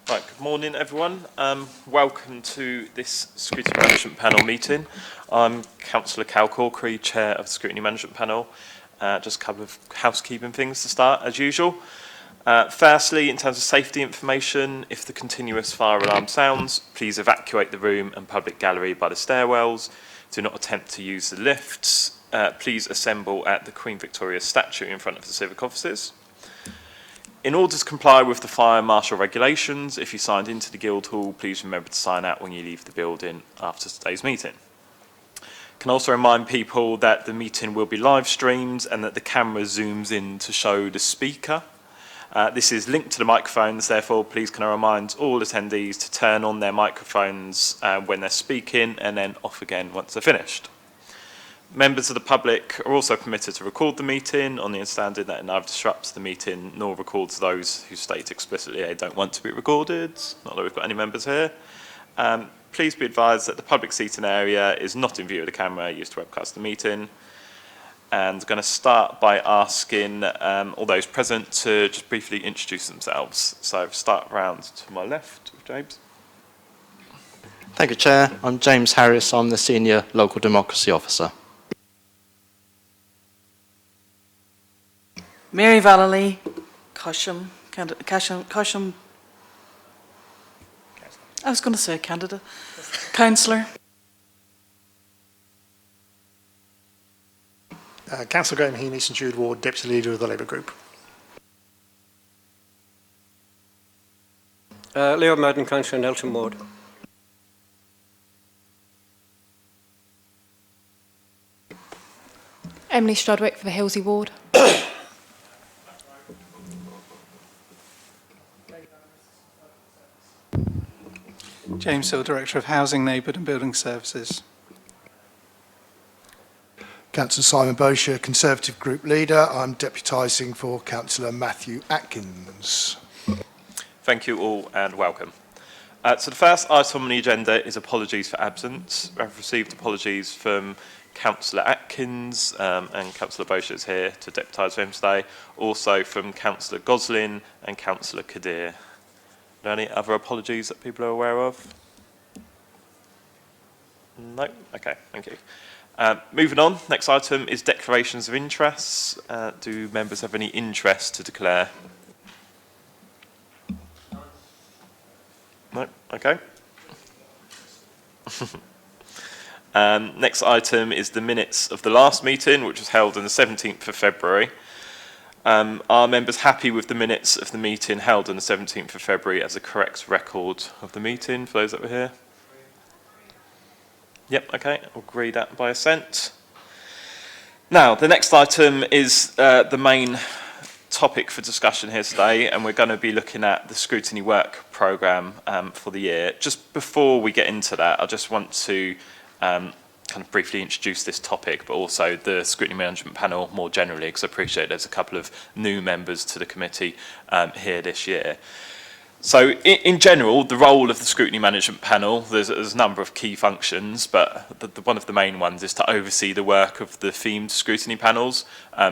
Right, good morning everyone. Welcome to this Scrutiny Management Panel meeting. I'm Councillor Cal Corkery, Chair of the Scrutiny Management Panel. Just a couple of housekeeping things to start as usual. Firstly, in terms of safety information, if the continuous fire alarm sounds, please evacuate the room and public gallery by the stairwells. Do not attempt to use the lifts. Please assemble at the Queen Victoria's statue in front of the civic offices. In order to comply with the fire marshal regulations, if you signed into the Guildhall, please remember to sign out when you leave the building after today's meeting. Can also remind people that the meeting will be live streamed and that the camera zooms in to show the speaker. This is linked to the microphones, therefore please can I remind all attendees to turn on their microphones when they're speaking and then off again once they're finished. Members of the public are also permitted to record the meeting on the understanding that it neither disrupts the meeting nor records those who state explicitly they don't want to be recorded. Not that we've got any members here. Please be advised that the public seating area is not in view of the camera used to webcast the meeting. And I'm going to start by asking all those present to just briefly introduce themselves. So start round to my left with James. Thank you, Chair. I'm James Harris. I'm the Senior Local Democracy Officer. Mary Vallely, Cosham, I was going to say candidate, councillor. Councillor Graham Heaney, St Jude Ward, Deputy Leader of the Labour Group. Leo Madden, Councillor Nelson Ward. Emily Stradwick for the Hillsey Ward. James Hill, Director of Housing, Neighbourhood and Building Services. Councillor Simon Bosher, Conservative Group Leader. I'm deputising for Councillor Matthew Atkins. Thank you all and welcome. So the first item on the agenda is apologies for absence. I've received apologies from Councillor Atkins and Councillor Bosher is here to deputise for him today. Also from Councillor Goslin and Councillor Kadir. Are there any other apologies that people are aware of? No? Okay, thank you. Moving on, next item is declarations of interests. Do members have any interest to declare? No? Okay. Next item is the minutes of the last meeting, which was held on the 17th of February. Are members happy with the minutes of the meeting held on the 17th of February as a correct record of the meeting for those that were here? Yep, okay, I'll agree that by assent. Now, the next item is the main topic for discussion here today, and we're going to be looking at the Scrutiny work programme for the year. Just before we get into that, I just want to kind of briefly introduce this topic, but also the Scrutiny Management Panel more generally, because I appreciate there's a couple of new members to the committee here this year. So in general, the role of the Scrutiny Management Panel, there's a number of key functions, but one of the main ones is to oversee the work of the themed scrutiny panels.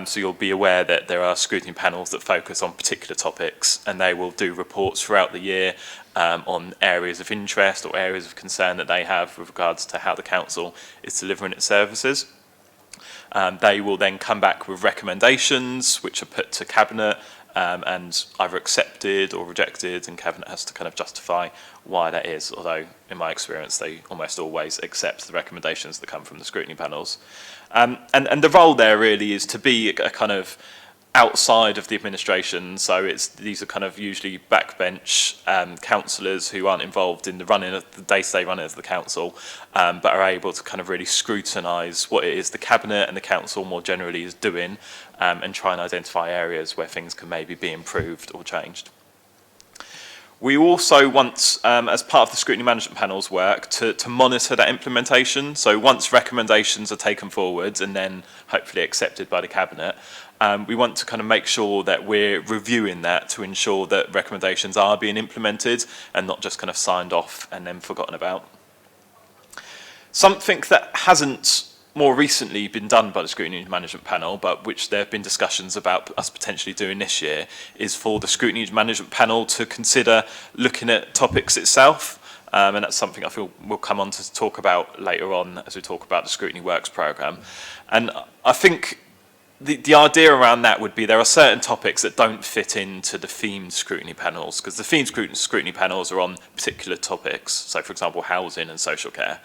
So you'll be aware that there are scrutiny panels that focus on particular topics, and they will do reports throughout the year on areas of interest or areas of concern that they have with regards to how the council is delivering its services. They will then come back with recommendations which are put to Cabinet and either accepted or rejected, and Cabinet has to kind of justify why that is, although in my experience they almost always accept the recommendations that come from the scrutiny panels. And the role there really is to be a kind of outside of the administration, so these are kind of usually backbench councillors who aren't involved in the running of the day-to-day running of the council, but are able to kind of really scrutinise what it is the Cabinet and the council more generally is doing, and try and identify areas where things can maybe be improved or changed. We also want, as part of the Scrutiny Management Panel's work, to monitor that implementation. So once recommendations are taken forward and then hopefully accepted by the Cabinet, we want to kind of make sure that we're reviewing that to ensure that recommendations are being implemented and not just kind of signed off and then forgotten about. Something that hasn't more recently been done by the Scrutiny Management Panel, but which there have been discussions about us potentially doing this year, is for the Scrutiny Management Panel to consider looking at topics itself. And that's something I feel we'll come on to talk about later on as we talk about the Scrutiny Works programme. And I think the idea around that would be there are certain topics that don't fit into the themed scrutiny panels, because the themed scrutiny panels are on particular topics, so for example housing and social care.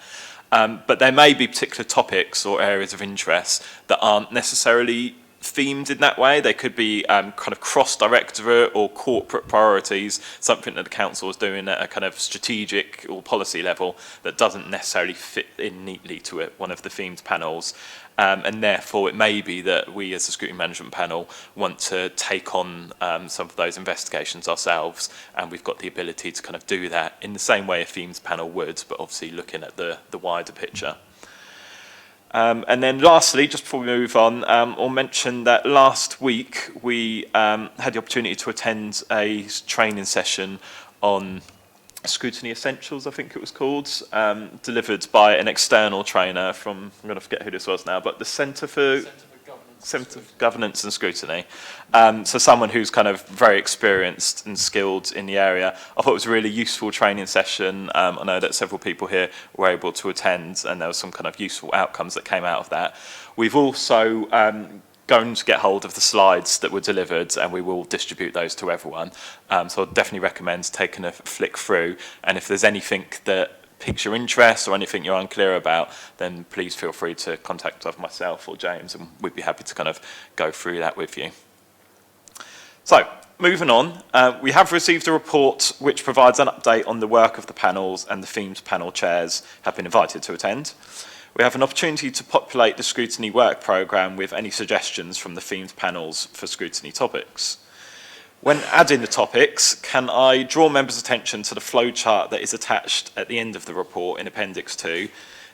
But there may be particular topics or areas of interest that aren't necessarily themed in that way. They could be kind of cross-directorate or corporate priorities, something that the council is doing at a kind of strategic or policy level that doesn't necessarily fit in neatly to one of the themed panels. And therefore it may be that we as the Scrutiny Management Panel want to take on some of those investigations ourselves, and we've got the ability to kind of do that in the same way a themed panel would, but obviously looking at the wider picture. And then lastly, just before we move on, I'll mention that last week we had the opportunity to attend a training session on Scrutiny Essentials, I think it was called, delivered by an external trainer from, I'm going to forget who this was now, but the Centre for Governance and Scrutiny. So someone who's kind of very experienced and skilled in the area. I thought it was a really useful training session. I know that several people here were able to attend, and there were some kind of useful outcomes that came out of that. We've also going to get hold of the slides that were delivered, and we will distribute those to everyone. So I'd definitely recommend taking a flick through, and if there's anything that piques your interest or anything you're unclear about, then please feel free to contact either myself or James, and we'd be happy to kind of go through that with you. So, moving on, we have received a report which provides an update on the work of the panels, and the themed panel chairs have been invited to attend. We have an opportunity to populate the Scrutiny Work programme with any suggestions from the themed panels for scrutiny topics. When adding the topics, can I draw members' attention to the flowchart that is attached at the end of the report in Appendix 2.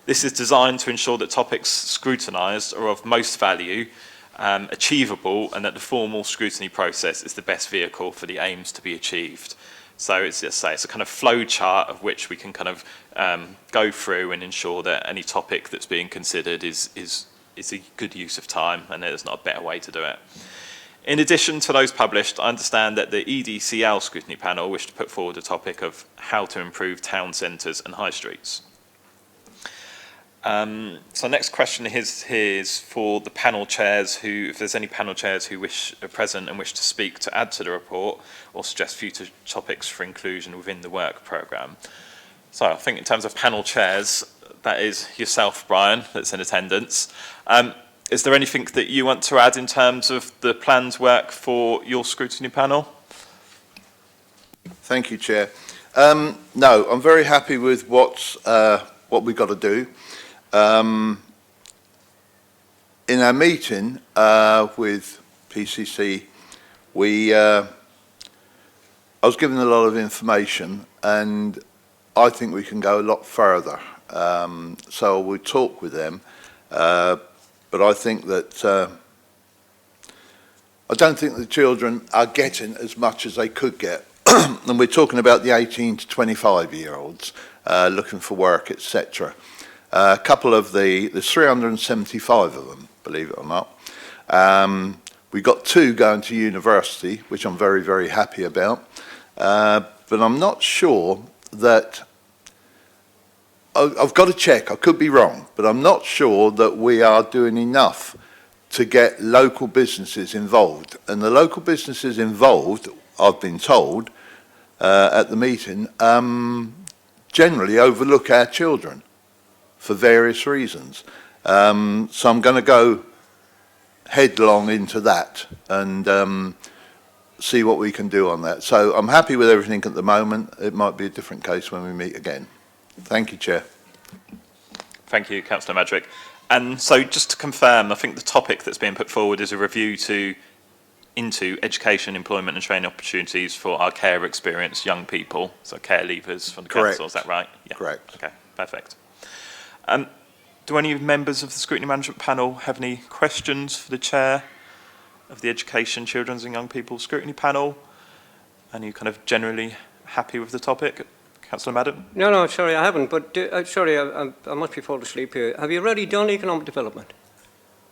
This is designed to ensure that topics scrutinised are of most value, achievable, and that the formal scrutiny process is the best vehicle for the aims to be achieved. So it's a kind of flow chart of which we can kind of go through and ensure that any topic that's being considered is a good use of time, and there's not a better way to do it. In addition to those published, I understand that the EDCL Scrutiny Panel wish to put forward a topic of how to improve town centres and high streets. So next question is for the panel chairs if there's any panel chairs who are present and wish to speak to add to the report or suggest future topics for inclusion within the work programme. So I think in terms of panel chairs, that is yourself, Brian, that's in attendance. Is there anything that you want to add in terms of the planned work for your scrutiny panel? Thank you, Chair. No, I'm very happy with what we've got to do. In our meeting with PCC, I was given a lot of information, and I think we can go a lot further. So we'll talk with them, but I think that I don't think the children are getting as much as they could get. And we're talking about the 18 to 25-year-olds looking for work, etc. A couple of there's 375 of them, believe it or not. We've got 2 going to university, which I'm very, very happy about. But I'm not sure that, I've got to check, I could be wrong, but I'm not sure that we are doing enough to get local businesses involved. And the local businesses involved, I've been told at the meeting, generally overlook our children for various reasons. So I'm going to go headlong into that and see what we can do on that. So I'm happy with everything at the moment. It might be a different case when we meet again. Thank you, Chair. Thank you, Councillor Madrick. And so just to confirm, I think the topic that's being put forward is a review into education, employment and training opportunities for our care experienced young people, so care leavers from the council, is that right? Yeah. Correct. Okay, perfect. Do any members of the Scrutiny Management Panel have any questions for the Chair of the Education, Children's and Young People Scrutiny Panel? And are you kind of generally happy with the topic? Councillor Madden? No, sorry, I haven't, but sorry, I must be falling asleep here. Have you already done economic development?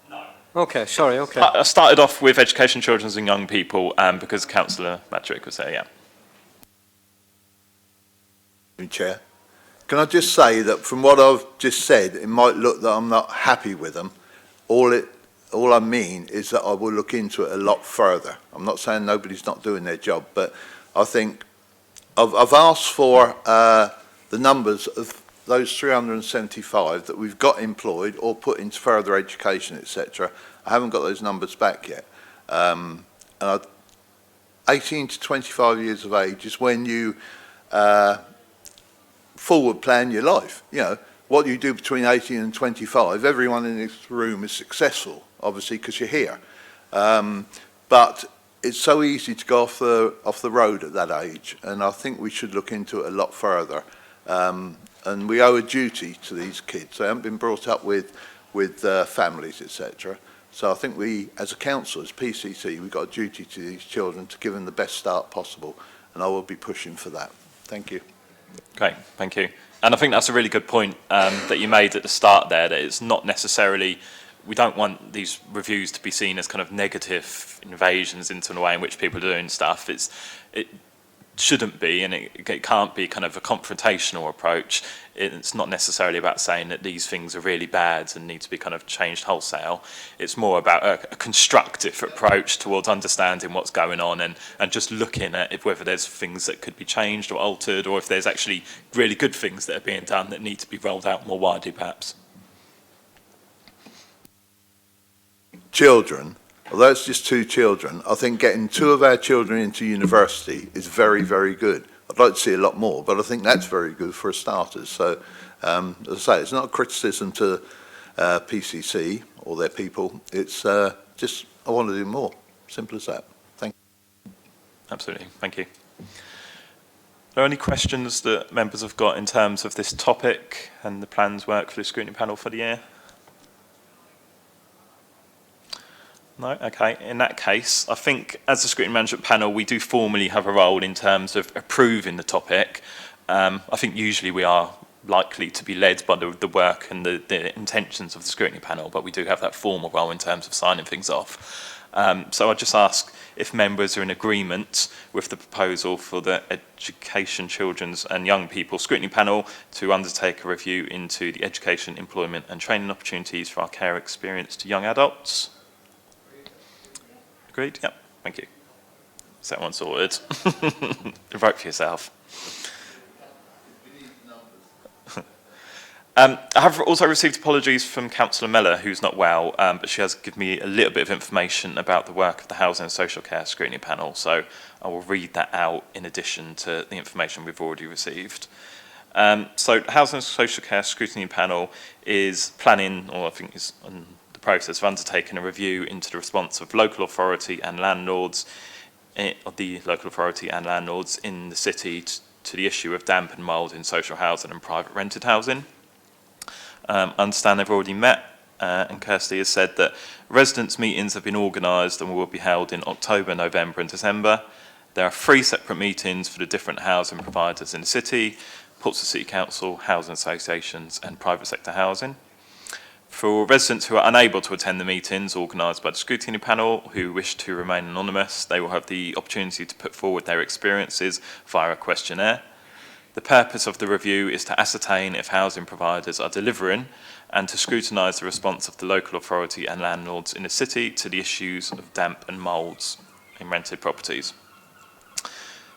No. Okay, sorry, okay. I started off with education, children and young people because Councillor Madrick was there, yeah. Chair, can I just say that from what I've just said, it might look that I'm not happy with them. All I mean is that I will look into it a lot further. I'm not saying nobody's not doing their job, but I think I've asked for the numbers of those 375 that we've got employed or put into further education, etc. I haven't got those numbers back yet. 18 to 25 years of age is when you forward plan your life. You know, what you do between 18 and 25, everyone in this room is successful, obviously, because you're here. But it's so easy to go off the road at that age, and I think we should look into it a lot further. And we owe a duty to these kids. They haven't been brought up with families, etc. So I think we, as a council, as PCC, we've got a duty to these children to give them the best start possible, and I will be pushing for that. Thank you. Great, thank you. And I think that's a really good point that you made at the start there, that it's not necessarily, we don't want these reviews to be seen as kind of negative invasions into a way in which people are doing stuff. It shouldn't be, and it can't be kind of a confrontational approach. It's not necessarily about saying that these things are really bad and need to be kind of changed wholesale. It's more about a constructive approach towards understanding what's going on and just looking at whether there's things that could be changed or altered, or if there's actually really good things that are being done that need to be rolled out more widely, perhaps. Children, although it's just 2 children, I think getting 2 of our children into university is very, very good. I'd like to see a lot more, but I think that's very good for starters. So, as I say, it's not a criticism to PCC or their people. It's just, I want to do more. Simple as that. Thank you. Absolutely, thank you. Are there any questions that members have got in terms of this topic and the plans work for the scrutiny panel for the year? No? Okay. In that case, I think as the Scrutiny Management Panel, we do formally have a role in terms of approving the topic. I think usually we are likely to be led by the work and the intentions of the Scrutiny Panel, but we do have that formal role in terms of signing things off. So I'd just ask if members are in agreement with the proposal for the Education, Children's and Young People Scrutiny Panel to undertake a review into the education, employment and training opportunities for our care experience to young adults. Agreed? Yep, thank you. Is that one sorted? Vote for yourself. I have also received apologies from Councillor Mellor, who's not well, but she has given me a little bit of information about the work of the Housing and Social Care Scrutiny Panel, so I will read that out in addition to the information we've already received. So the Housing and Social Care Scrutiny Panel is planning, or I think is on the process of undertaking a review into the response of local authority and landlords, in the city to the issue of damp and mould in social housing and private rented housing. I understand they've already met, and Kirsty has said that residents' meetings have been organised and will be held in October, November and December. There are 3 separate meetings for the different housing providers in the city: Portsmouth City Council, housing associations and private sector housing. For residents who are unable to attend the meetings organised by the Scrutiny Panel who wish to remain anonymous, they will have the opportunity to put forward their experiences via a questionnaire. The purpose of the review is to ascertain if housing providers are delivering and to scrutinise the response of the local authority and landlords in the city to the issues of damp and moulds in rented properties.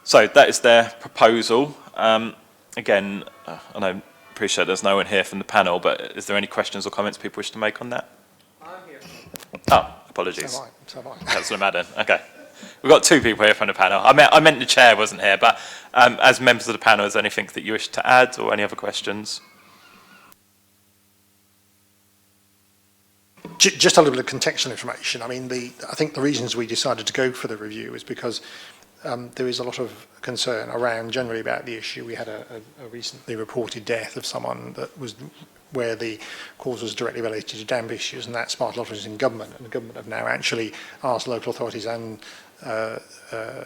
So that is their proposal. Again, I appreciate there's no one here from the panel, but is there any questions or comments people wish to make on that? I'm here. Oh, apologies. So am I. Councillor Madden. Okay. We've got 2 people here from the panel. I meant the chair wasn't here, but as members of the panel, is there anything that you wish to add or any other questions? Just a little bit of contextual information. I mean, I think the reasons we decided to go for the review is because there is a lot of concern around generally about the issue. We had a recently reported death of someone that was where the cause was directly related to damp issues, and that sparked a lot of interest in government. And the government have now actually asked local authorities and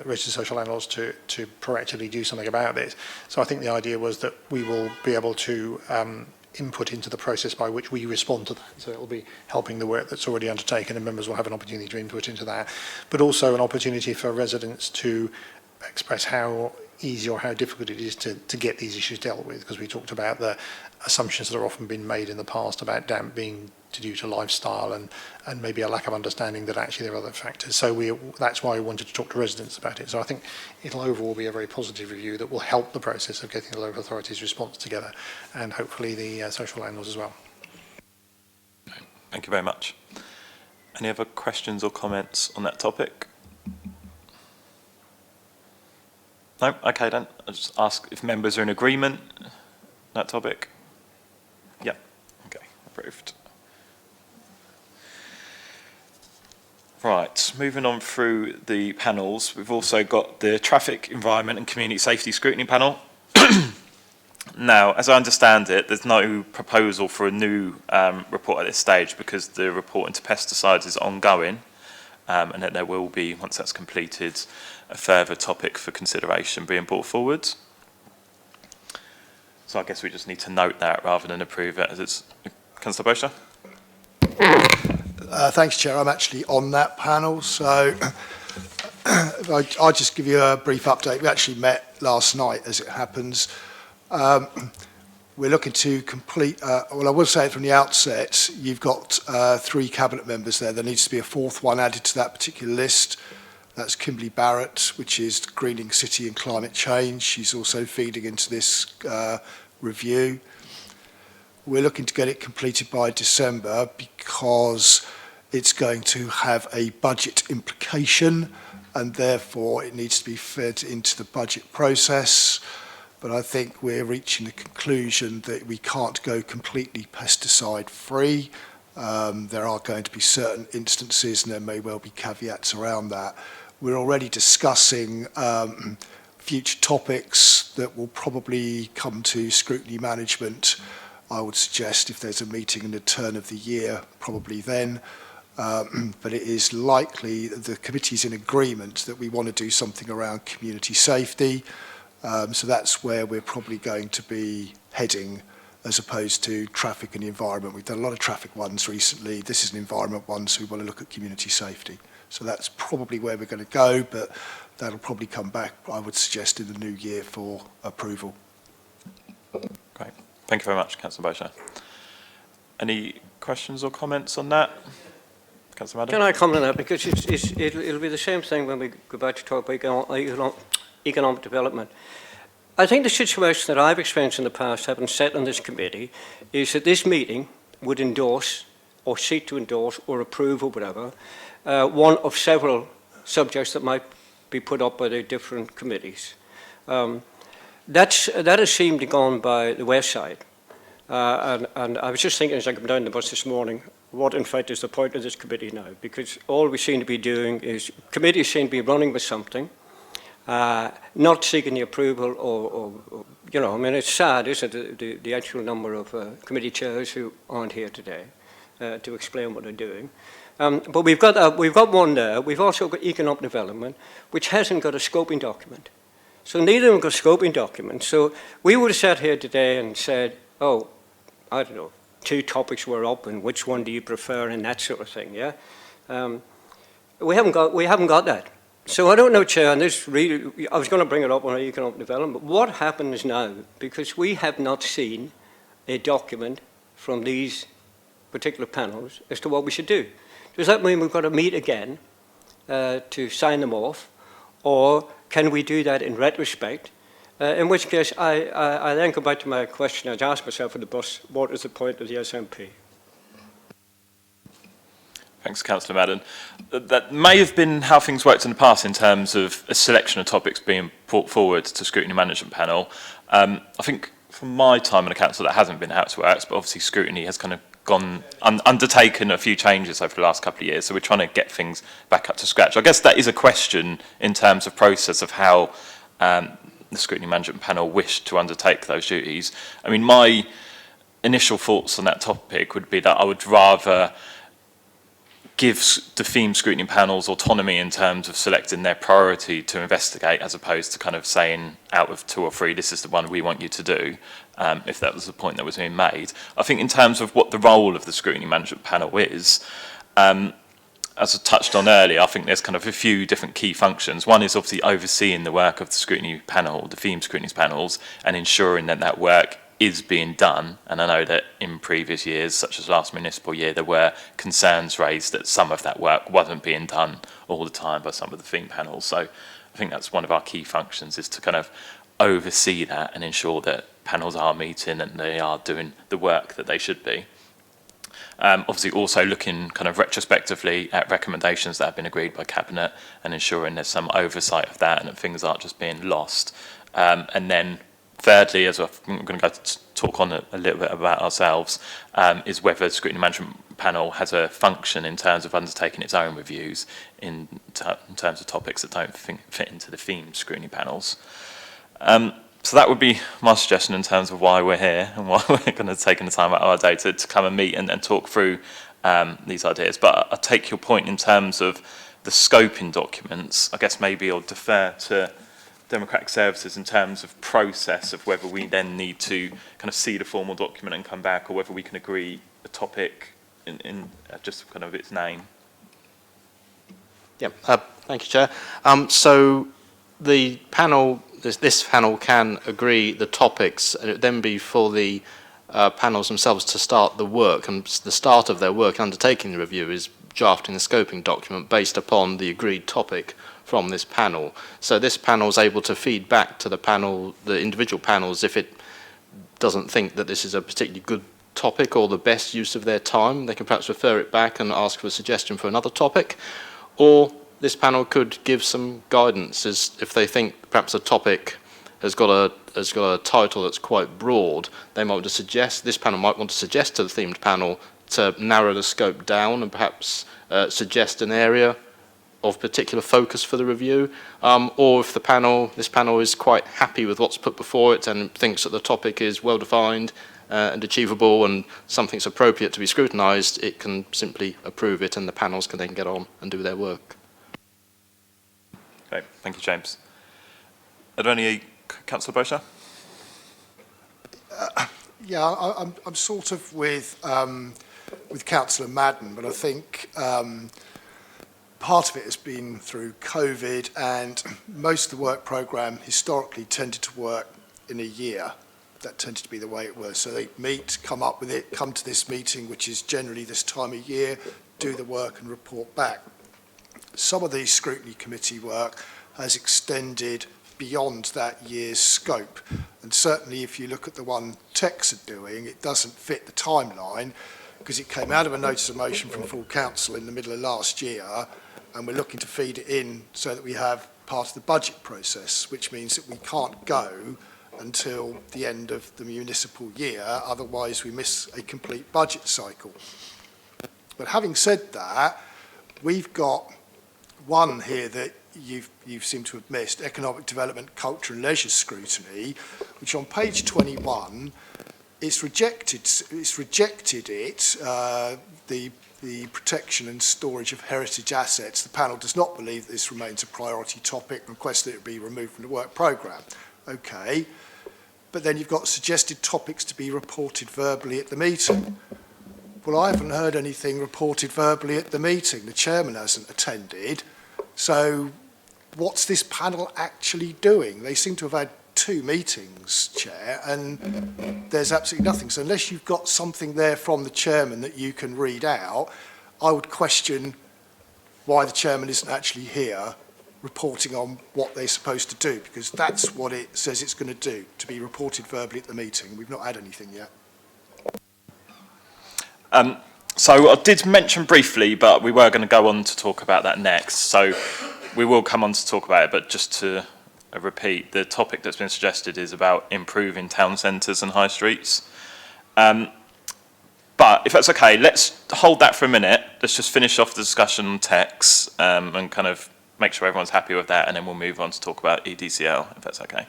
registered social landlords to proactively do something about this. So I think the idea was that we will be able to input into the process by which we respond to that. So it will be helping the work that's already undertaken, and members will have an opportunity to input into that, but also an opportunity for residents to express how easy or how difficult it is to get these issues dealt with, because we talked about the assumptions that have often been made in the past about damp being due to lifestyle and maybe a lack of understanding that actually there are other factors. So that's why we wanted to talk to residents about it. So I think it'll overall be a very positive review that will help the process of getting the local authorities' response together, and hopefully the social landlords as well. Thank you very much. Any other questions or comments on that topic? No? Okay then. I'll just ask if members are in agreement on that topic. Yeah. Okay. Approved. Right, moving on through the panels, we've also got the Traffic, Environment and Community Safety Scrutiny panel. Now, as I understand it, there's no proposal for a new report at this stage because the report into pesticides is ongoing, and that there will be, once that's completed, a further topic for consideration being brought forward. So I guess we just need to note that rather than approve it as it's... Councillor Bosher? Thanks, Chair. I'm actually on that panel, so I'll just give you a brief update. We actually met last night, as it happens. We're looking to complete, well, I will say it from the outset, you've got 3 cabinet members there. There needs to be a 4th one added to that particular list. That's Kimberly Barrett, which is Greening City and Climate Change. She's also feeding into this review. We're looking to get it completed by December because it's going to have a budget implication, and therefore it needs to be fed into the budget process. But I think we're reaching the conclusion that we can't go completely pesticide free. There are going to be certain instances, and there may well be caveats around that. We're already discussing future topics that will probably come to scrutiny management. I would suggest if there's a meeting in the turn of the year, probably then. But it is likely that the committee's in agreement that we want to do something around community safety. So that's where we're probably going to be heading, as opposed to traffic and the environment. We've done a lot of traffic ones recently. This is an environment one, so we want to look at community safety. So that's probably where we're going to go, but that'll probably come back, I would suggest, in the new year for approval. Great. Thank you very much, Councillor Bosher. Any questions or comments on that? Councillor Madden? Can I comment on that? Because it'll be the same thing when we go back to talk about economic development. I think the situation that I've experienced in the past, having sat on this committee, is that this meeting would endorse or seek to endorse or approve or whatever one of several subjects that might be put up by the different committees. That has seemed to go on by the west side. And I was just thinking as I came down the bus this morning, what in fact is the point of this committee now? Because all we seem to be doing is, committees seem to be running with something, not seeking the approval or you know, I mean, it's sad, isn't it, the actual number of committee chairs who aren't here today to explain what they're doing. But we've got one there. We've also got economic development, which hasn't got a scoping document. So neither of them got a scoping document. So we would have sat here today and said, oh, I don't know, 2 topics were up and which one do you prefer and that sort of thing, yeah? We haven't got that. So I don't know, Chair, and this really, I was going to bring it up on economic development, but what happens now, because we have not seen a document from these particular panels as to what we should do. Does that mean we've got to meet again to sign them off, or can we do that in retrospect? In which case, I then go back to my question I asked myself at the bus, what is the point of the SMP? Thanks, Councillor Madden. That may have been how things worked in the past in terms of a selection of topics being brought forward to Scrutiny Management Panel. I think from my time in the council, that hasn't been how it's worked, but obviously Scrutiny has kind of undertaken a few changes over the last couple of years, so we're trying to get things back up to scratch. I guess that is a question in terms of process of how the Scrutiny Management Panel wished to undertake those duties. I mean, my initial thoughts on that topic would be that I would rather give the theme scrutiny panels autonomy in terms of selecting their priority to investigate, as opposed to kind of saying out of 2 or 3, this is the one we want you to do, if that was the point that was being made. I think in terms of what the role of the scrutiny management panel is, as I touched on earlier, I think there's kind of a few different key functions. One is obviously overseeing the work of the scrutiny panel, the theme scrutiny panels, and ensuring that that work is being done. And I know that in previous years, such as last municipal year, there were concerns raised that some of that work wasn't being done all the time by some of the theme panels. So I think that's one of our key functions, is to kind of oversee that and ensure that panels are meeting and they are doing the work that they should be. Obviously also looking kind of retrospectively at recommendations that have been agreed by Cabinet and ensuring there's some oversight of that and that things aren't just being lost. And then thirdly, as I'm going to go to talk on a little bit about ourselves, is whether the Scrutiny Management Panel has a function in terms of undertaking its own reviews in terms of topics that don't fit into the theme scrutiny panels. So that would be my suggestion in terms of why we're here and why we're going to take the time out of our day to come and meet and talk through these ideas. But I take your point in terms of the scoping documents. I guess maybe I'll defer to Democratic Services in terms of process of whether we then need to kind of see the formal document and come back, or whether we can agree a topic in just kind of its name. Yeah, thank you, Chair. So the panel, this panel can agree the topics, and it would then be for the panels themselves to start the work, and the start of their work undertaking the review is drafting the scoping document based upon the agreed topic from this panel. So this panel is able to feed back to the panel, the individual panels, if it doesn't think that this is a particularly good topic or the best use of their time. They can perhaps refer it back and ask for a suggestion for another topic, or this panel could give some guidance as if they think perhaps a topic has got a title that's quite broad. They might want to suggest, this panel might want to suggest to the themed panel to narrow the scope down and perhaps suggest an area of particular focus for the review, or if this panel is quite happy with what's put before it and thinks that the topic is well defined and achievable and something's appropriate to be scrutinised, it can simply approve it and the panels can then get on and do their work. Okay, thank you, James. Are there any, Councillor Bosher? Yeah, I'm sort of with Councillor Madden, but I think part of it has been through COVID, and most of the work programme historically tended to work in a year. That tended to be the way it was. So they meet, come up with it, come to this meeting, which is generally this time of year, do the work and report back. Some of the scrutiny committee work has extended beyond that year's scope. And certainly if you look at the one Techs are doing, it doesn't fit the timeline because it came out of a notice of motion from full council in the middle of last year, and we're looking to feed it in so that we have part of the budget process, which means that we can't go until the end of the municipal year, otherwise we miss a complete budget cycle. But having said that, we've got one here that you've seemed to have missed, economic development, culture and leisure scrutiny, which on page 21, it's rejected the protection and storage of heritage assets. The panel does not believe that this remains a priority topic and requests that it be removed from the work programme. Okay, but then you've got suggested topics to be reported verbally at the meeting. Well, I haven't heard anything reported verbally at the meeting. The chairman hasn't attended. So what's this panel actually doing? They seem to have had 2 meetings, Chair, and there's absolutely nothing. So unless you've got something there from the chairman that you can read out, I would question why the chairman isn't actually here reporting on what they're supposed to do, because that's what it says it's going to do, to be reported verbally at the meeting. We've not had anything yet. So I did mention briefly, but we were going to go on to talk about that next. So we will come on to talk about it, but just to repeat, the topic that's been suggested is about improving town centres and high streets. But if that's okay, let's hold that for a minute. Let's just finish off the discussion on Techs and kind of make sure everyone's happy with that, and then we'll move on to talk about EDCL, if that's okay.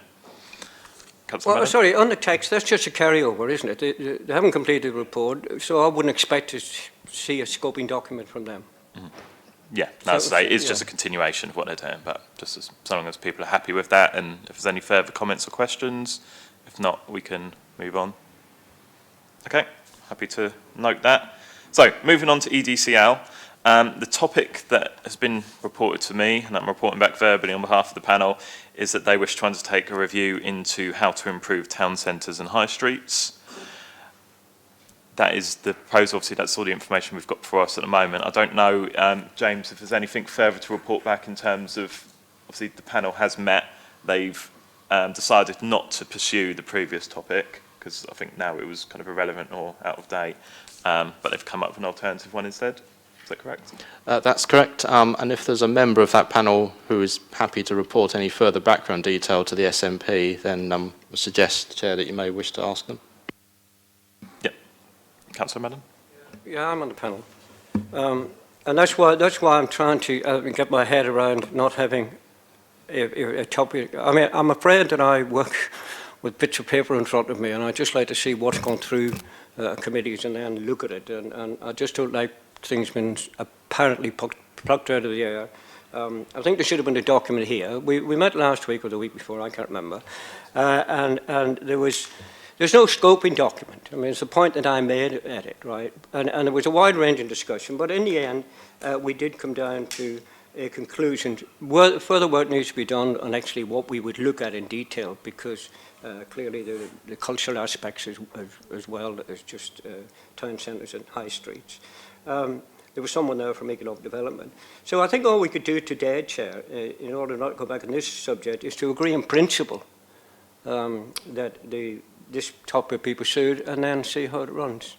Councillor Well, Madden? sorry, on the text, that's just a carryover, isn't it? They haven't completed the report, so I wouldn't expect to see a scoping document from them. Yeah, no, So- so it's yeah. just a continuation of what they're doing, but just as long as people are happy with that, and if there's any further comments or questions, if not, we can move on. Okay, happy to note that. So, moving on to EDCL, the topic that has been reported to me, and I'm reporting back verbally on behalf of the panel, is that they wish to undertake a review into how to improve town centres and high streets. That is the proposal. Obviously, that's all the information we've got for us at the moment. I don't know, James, if there's anything further to report back in terms of, obviously, the panel has met. They've decided not to pursue the previous topic, because I think now it was kind of irrelevant or out of date, but they've come up with an alternative one instead. Is that correct? That's correct. And if there's a member of that panel who is happy to report any further background detail to the SNP, then I suggest, Chair, that you may wish to ask them. Councillor Madden? Yeah, I'm on the panel. And that's why I'm trying to get my head around not having a topic. I mean, I'm afraid that I work with bits of paper in front of me, and I just like to see what's gone through committees and then look at it. And I just don't like things being apparently plucked out of the air. I think there should have been a document here. We met last week or the week before, I can't remember. And there's no scoping document. I mean, it's the point that I made at it, right? And there was a wide-ranging discussion, but in the end, we did come down to a conclusion. Further work needs to be done on actually what we would look at in detail, because clearly the cultural aspects as well as just town centres and high streets. There was someone there from economic development. So I think all we could do today, Chair, in order not to go back on this subject, is to agree in principle that this topic be pursued, and then see how it runs.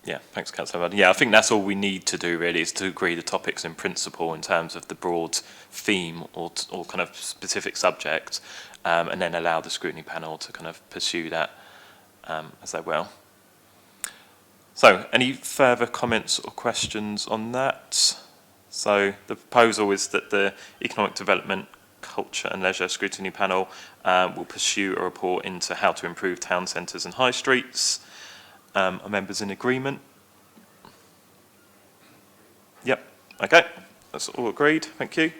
Yeah, thanks, Councillor Madden. Yeah, I think that's all we need to do really, is to agree the topics in principle in terms of the broad theme or kind of specific subject, and then allow the scrutiny panel to kind of pursue that as they will. So, any further comments or questions on that? So, the proposal is that the Economic Development, Culture and Leisure Scrutiny Panel will pursue a report into how to improve town centres and high streets. Are members in agreement? Yep, okay, that's all agreed, thank you.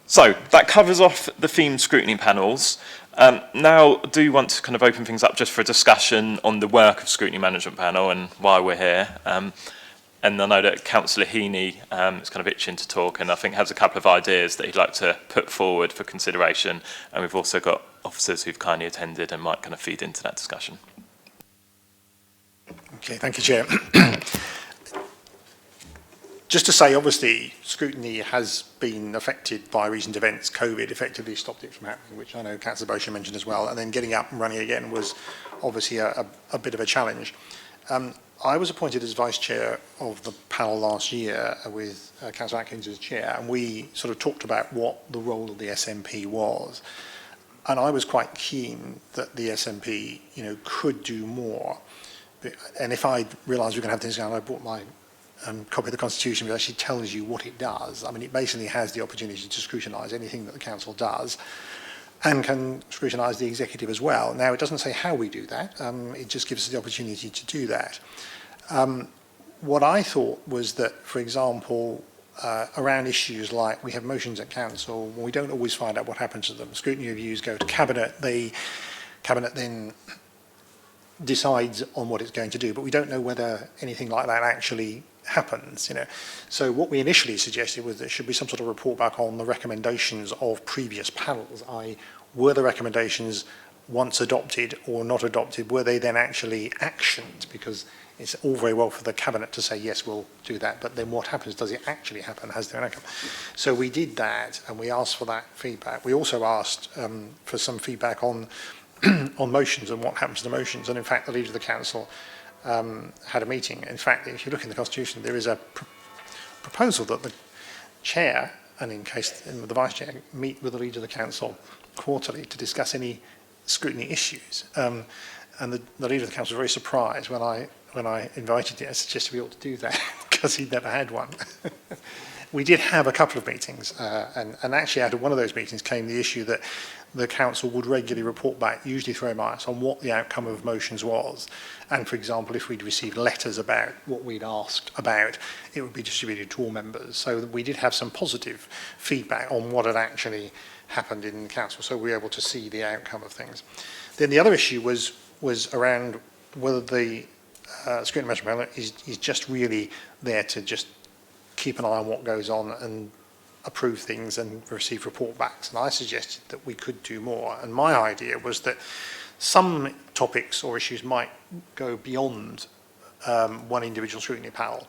So, that covers off the themed scrutiny panels. Now, I do want to kind of open things up just for a discussion on the work of Scrutiny Management Panel and why we're here. And I know that Councillor Heaney is kind of itching to talk, and I think has a couple of ideas that he'd like to put forward for consideration. And we've also got officers who've kindly attended and might kind of feed into that discussion. Okay, thank you, Chair. Just to say, obviously, scrutiny has been affected by recent events. COVID effectively stopped it from happening, which I know Councillor Bosher mentioned as well. And then getting up and running again was obviously a bit of a challenge. I was appointed as Vice Chair of the panel last year with Councillor Atkins as Chair, and we sort of talked about what the role of the SNP was. And I was quite keen that the SNP, could do more. And if I realised we were going to have things going, I brought my copy of the Constitution, which actually tells you what it does. I mean, it basically has the opportunity to scrutinise anything that the Council does, and can scrutinise the executive as well. Now, it doesn't say how we do that. It just gives us the opportunity to do that. What I thought was that, for example, around issues like we have motions at Council, we don't always find out what happens to them. Scrutiny reviews go to Cabinet. The Cabinet then decides on what it's going to do, but we don't know whether anything like that actually happens, So what we initially suggested was there should be some sort of report back on the recommendations of previous panels, i.e. were the recommendations once adopted or not adopted, were they then actually actioned? Because it's all very well for the Cabinet to say, yes, we'll do that, but then what happens? Does it actually happen? Has there an outcome? So we did that, and we asked for that feedback. We also asked for some feedback on on motions and what happens to the motions. And in fact, the Leader of the Council had a meeting. In fact, if you look in the Constitution, there is a proposal that the Chair, and in case the Vice Chair, meet with the Leader of the Council quarterly to discuss any scrutiny issues. And the Leader of the Council was very surprised when I invited him. I suggested we ought to do that because he'd never had one. We did have a couple of meetings, and actually out of one of those meetings came the issue that the council would regularly report back, usually through MIS, on what the outcome of motions was. And for example, if we'd received letters about what we'd asked about, it would be distributed to all members. So we did have some positive feedback on what had actually happened in the council, so we were able to see the outcome of things. Then the other issue was around whether the Scrutiny Management Panel is just really there to just keep an eye on what goes on and approve things and receive report backs. And I suggested that we could do more. And my idea was that some topics or issues might go beyond one individual scrutiny panel.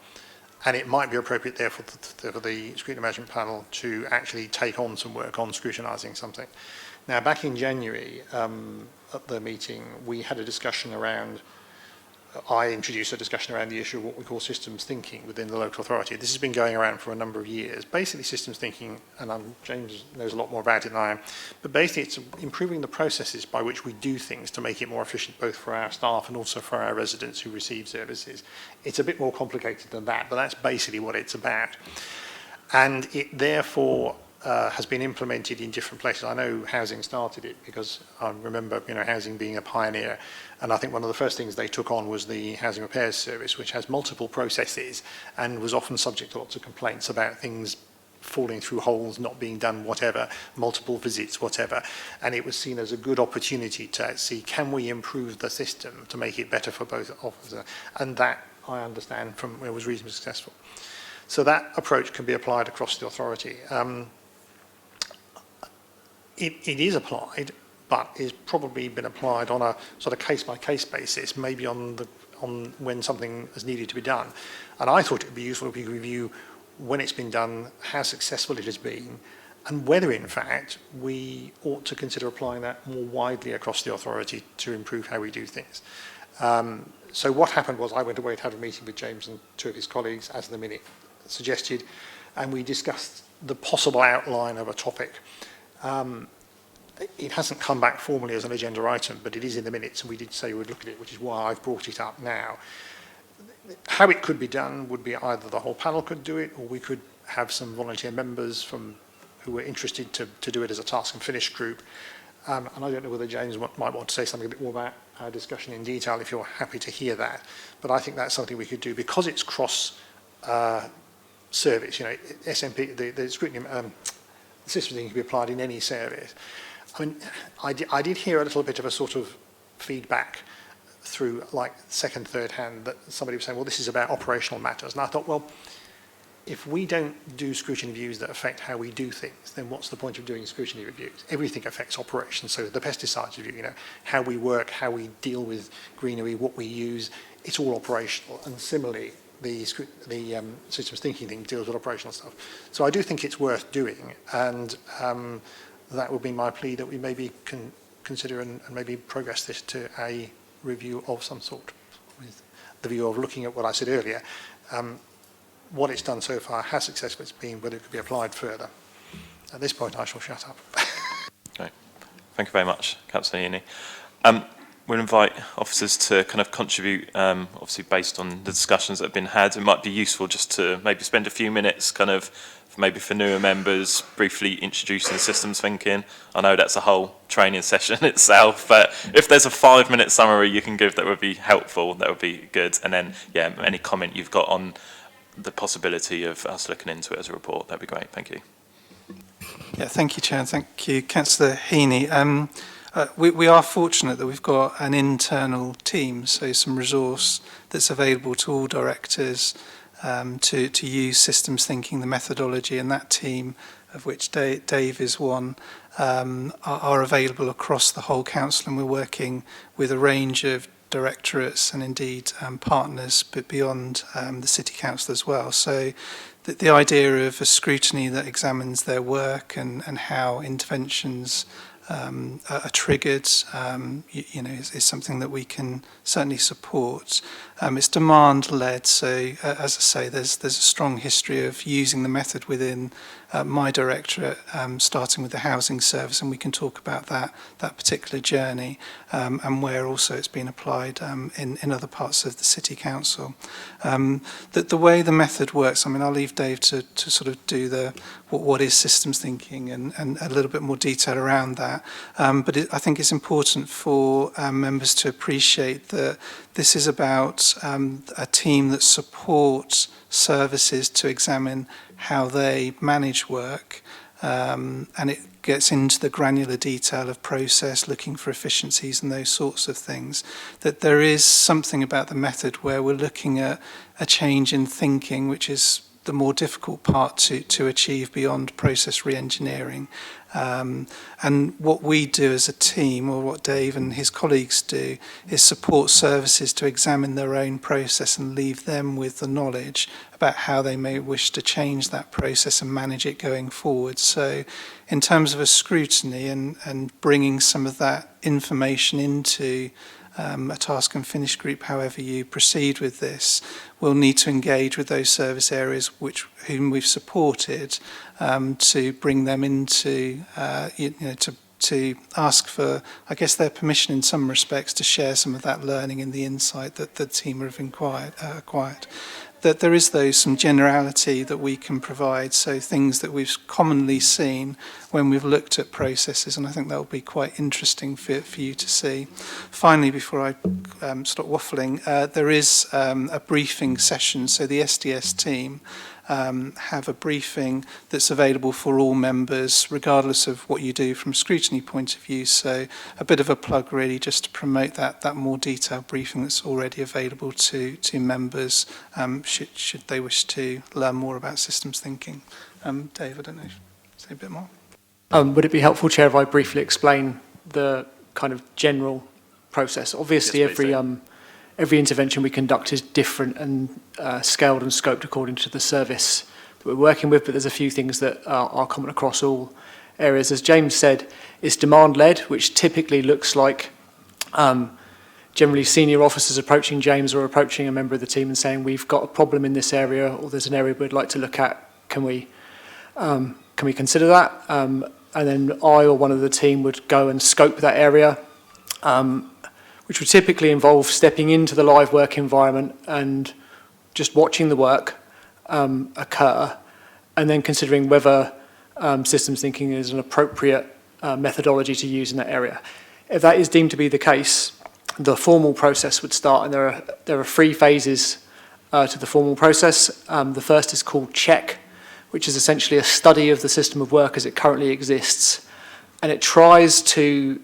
And it might be appropriate, therefore, for the Scrutiny Management Panel to actually take on some work on scrutinising something. Now, back in January, at the meeting, we had a discussion around, I introduced a discussion around the issue of what we call systems thinking within the local authority. This has been going around for a number of years. Basically, systems thinking, and James knows a lot more about it than I am, but basically it's improving the processes by which we do things to make it more efficient both for our staff and also for our residents who receive services. It's a bit more complicated than that, but that's basically what it's about. And it therefore has been implemented in different places. I know housing started it because I remember, housing being a pioneer, and I think one of the first things they took on was the housing repairs service, which has multiple processes and was often subject to lots of complaints about things falling through holes, not being done, whatever, multiple visits, whatever. And it was seen as a good opportunity to see, can we improve the system to make it better for both officers? And that, I understand, from it was reasonably successful. So that approach can be applied across the authority. It is applied, but is probably been applied on a sort of case-by-case basis, maybe on when something is needed to be done. And I thought it would be useful if we could review when it's been done, how successful it has been, and whether, in fact, we ought to consider applying that more widely across the authority to improve how we do things. So what happened was I went away and had a meeting with James and two of his colleagues, as the minute suggested, and we discussed the possible outline of a topic. It hasn't come back formally as an agenda item, but it is in the minutes, and we did say we would look at it, which is why I've brought it up now. How it could be done would be either the whole panel could do it, or we could have some volunteer members who were interested to do it as a task and finish group. And I don't know whether James might want to say something a bit more about our discussion in detail, if you're happy to hear that. But I think that's something we could do because it's cross service. SMP, the scrutiny system can be applied in any service. I mean, I did hear a little bit of a sort of feedback through like second, third hand that somebody was saying, well, this is about operational matters. And I thought, well, if we don't do scrutiny reviews that affect how we do things, then what's the point of doing scrutiny reviews? Everything affects operations. So the pesticides review, how we work, how we deal with greenery, what we use, it's all operational. And similarly, the systems thinking thing deals with operational stuff. So I do think it's worth doing, and that would be my plea that we maybe can consider and maybe progress this to a review of some sort, with the view of looking at what I said earlier, what it's done so far, how successful it's been, whether it could be applied further. At this point, I shall shut up. Great. Thank you very much, Councillor Heaney. We'll invite officers to kind of contribute, obviously based on the discussions that have been had. It might be useful just to maybe spend a few minutes kind of, maybe for newer members, briefly introducing systems thinking. I know that's a whole training session itself, but if there's a 5-minute summary you can give that would be helpful, that would be good. And then, yeah, any comment you've got on the possibility of us looking into it as a report, that'd be great. Thank you. Yeah, thank you, Chair. Thank you, Councillor Heaney. We are fortunate that we've got an internal team, so some resource that's available to all directors to use systems thinking, the methodology, and that team, of which Dave is one, are available across the whole council, and we're working with a range of directorates and indeed partners, but beyond the City Council as well. So the idea of a scrutiny that examines their work and how interventions are triggered, is something that we can certainly support. It's demand-led, so as I say, there's a strong history of using the method within my directorate, starting with the housing service, and we can talk about that particular journey and where also it's been applied in other parts of the City Council. The way the method works, I mean, I'll leave Dave to sort of do what is systems thinking and a little bit more detail around that. But I think it's important for members to appreciate that this is about a team that supports services to examine how they manage work, and it gets into the granular detail of process, looking for efficiencies and those sorts of things. That there is something about the method where we're looking at a change in thinking, which is the more difficult part to achieve beyond process re-engineering. And what we do as a team, or what Dave and his colleagues do, is support services to examine their own process and leave them with the knowledge about how they may wish to change that process and manage it going forward. So in terms of a scrutiny and bringing some of that information into a task and finish group, however you proceed with this, we'll need to engage with those service areas whom we've supported to bring them into, to ask for, I guess, their permission in some respects to share some of that learning and the insight that the team have acquired. That there is, some generality that we can provide, so things that we've commonly seen when we've looked at processes, and I think that will be quite interesting for you to see. Finally, before I stop waffling, there is a briefing session, so the SDS team have a briefing that's available for all members, regardless of what you do from a scrutiny point of view. So a bit of a plug really just to promote that more detailed briefing that's already available to members should they wish to learn more about systems thinking. Dave, I don't know, say a bit more. Would it be helpful, Chair, if I briefly explain the kind of general process? Obviously, Yes, please, every intervention we conduct is different and scaled and scoped according to the service that we're working with, but there's a few things that are common across all areas. As James said, it's demand-led, which typically looks like generally senior officers approaching James or approaching a member of the team and saying, we've got a problem in this area, or there's an area we'd like to look at, can we consider that? And then I or one of the team would go and scope that area, which would typically involve stepping into the live work environment and just watching the work occur, and then considering whether systems thinking is an appropriate methodology to use in that area. If that is deemed to be the case, the formal process would start, and there are 3 phases to the formal process. The first is called check, which is essentially a study of the system of work as it currently exists, and it tries to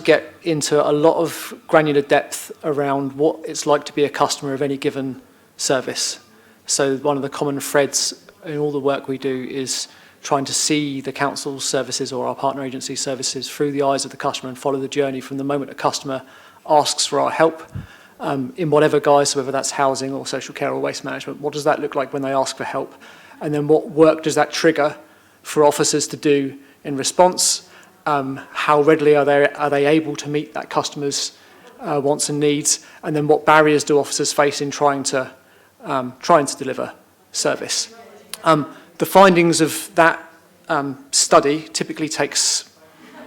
get into a lot of granular depth around what it's like to be a customer of any given service. So one of the common threads in all the work we do is trying to see the council's services or our partner agency services through the eyes of the customer and follow the journey from the moment a customer asks for our help in whatever guise, whether that's housing or social care or waste management. What does that look like when they ask for help? And then what work does that trigger for officers to do in response? How readily are they able to meet that customer's wants and needs? And then what barriers do officers face in trying to deliver service? The findings of that study typically takes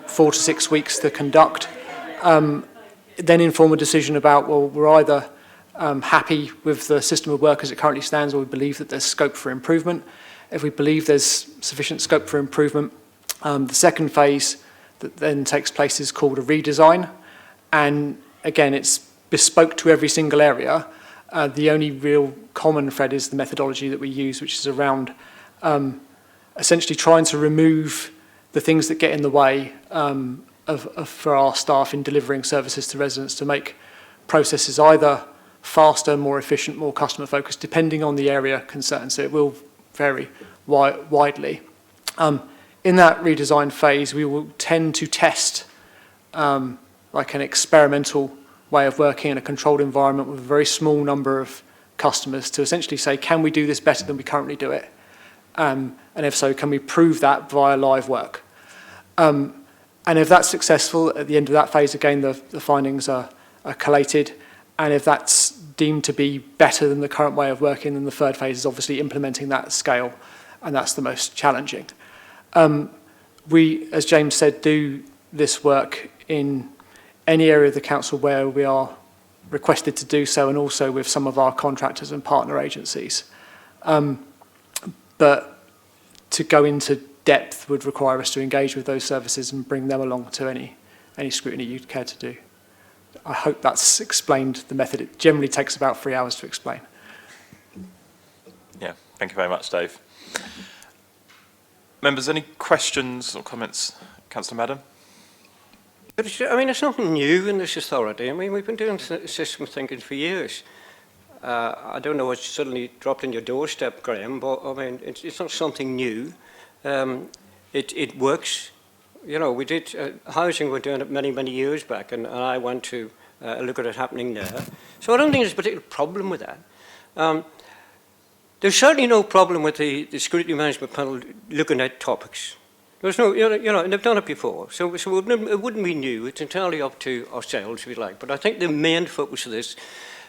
4 to 6 weeks to conduct. Then inform a decision about, well, we're either happy with the system of work as it currently stands, or we believe that there's scope for improvement. If we believe there's sufficient scope for improvement, the second phase that then takes place is called a redesign. And again, it's bespoke to every single area. The only real common thread is the methodology that we use, which is around essentially trying to remove the things that get in the way for our staff in delivering services to residents, to make processes either faster, more efficient, more customer focused, depending on the area concerned. So it will vary widely. In that redesign phase, we will tend to test like an experimental way of working in a controlled environment with a very small number of customers to essentially say, can we do this better than we currently do it? And if so, can we prove that via live work? And if that's successful, at the end of that phase, again, the findings are collated, And if that's deemed to be better than the current way of working, then the third phase is obviously implementing that at scale, and that's the most challenging. We, as James said, do this work in any area of the council where we are requested to do so, and also with some of our contractors and partner agencies. But to go into depth would require us to engage with those services and bring them along to any scrutiny you'd care to do. I hope that's explained the method. It generally takes about 3 hours to explain. Yeah, thank you very much, Dave. Members, any questions or comments? Councillor Madden? But it's nothing new in this authority. I mean, we've been doing system thinking for years. I don't know what's suddenly dropped in your doorstep, Graham, but I mean, it's not something new. It works. You know, we did housing, we're doing it many, many years back, and I went to look at it happening there. So I don't think there's a particular problem with that. There's certainly no problem with the Scrutiny Management Panel looking at topics. There's no, and they've done it before, so it wouldn't be new. It's entirely up to ourselves, if you like. But I think the main focus of this,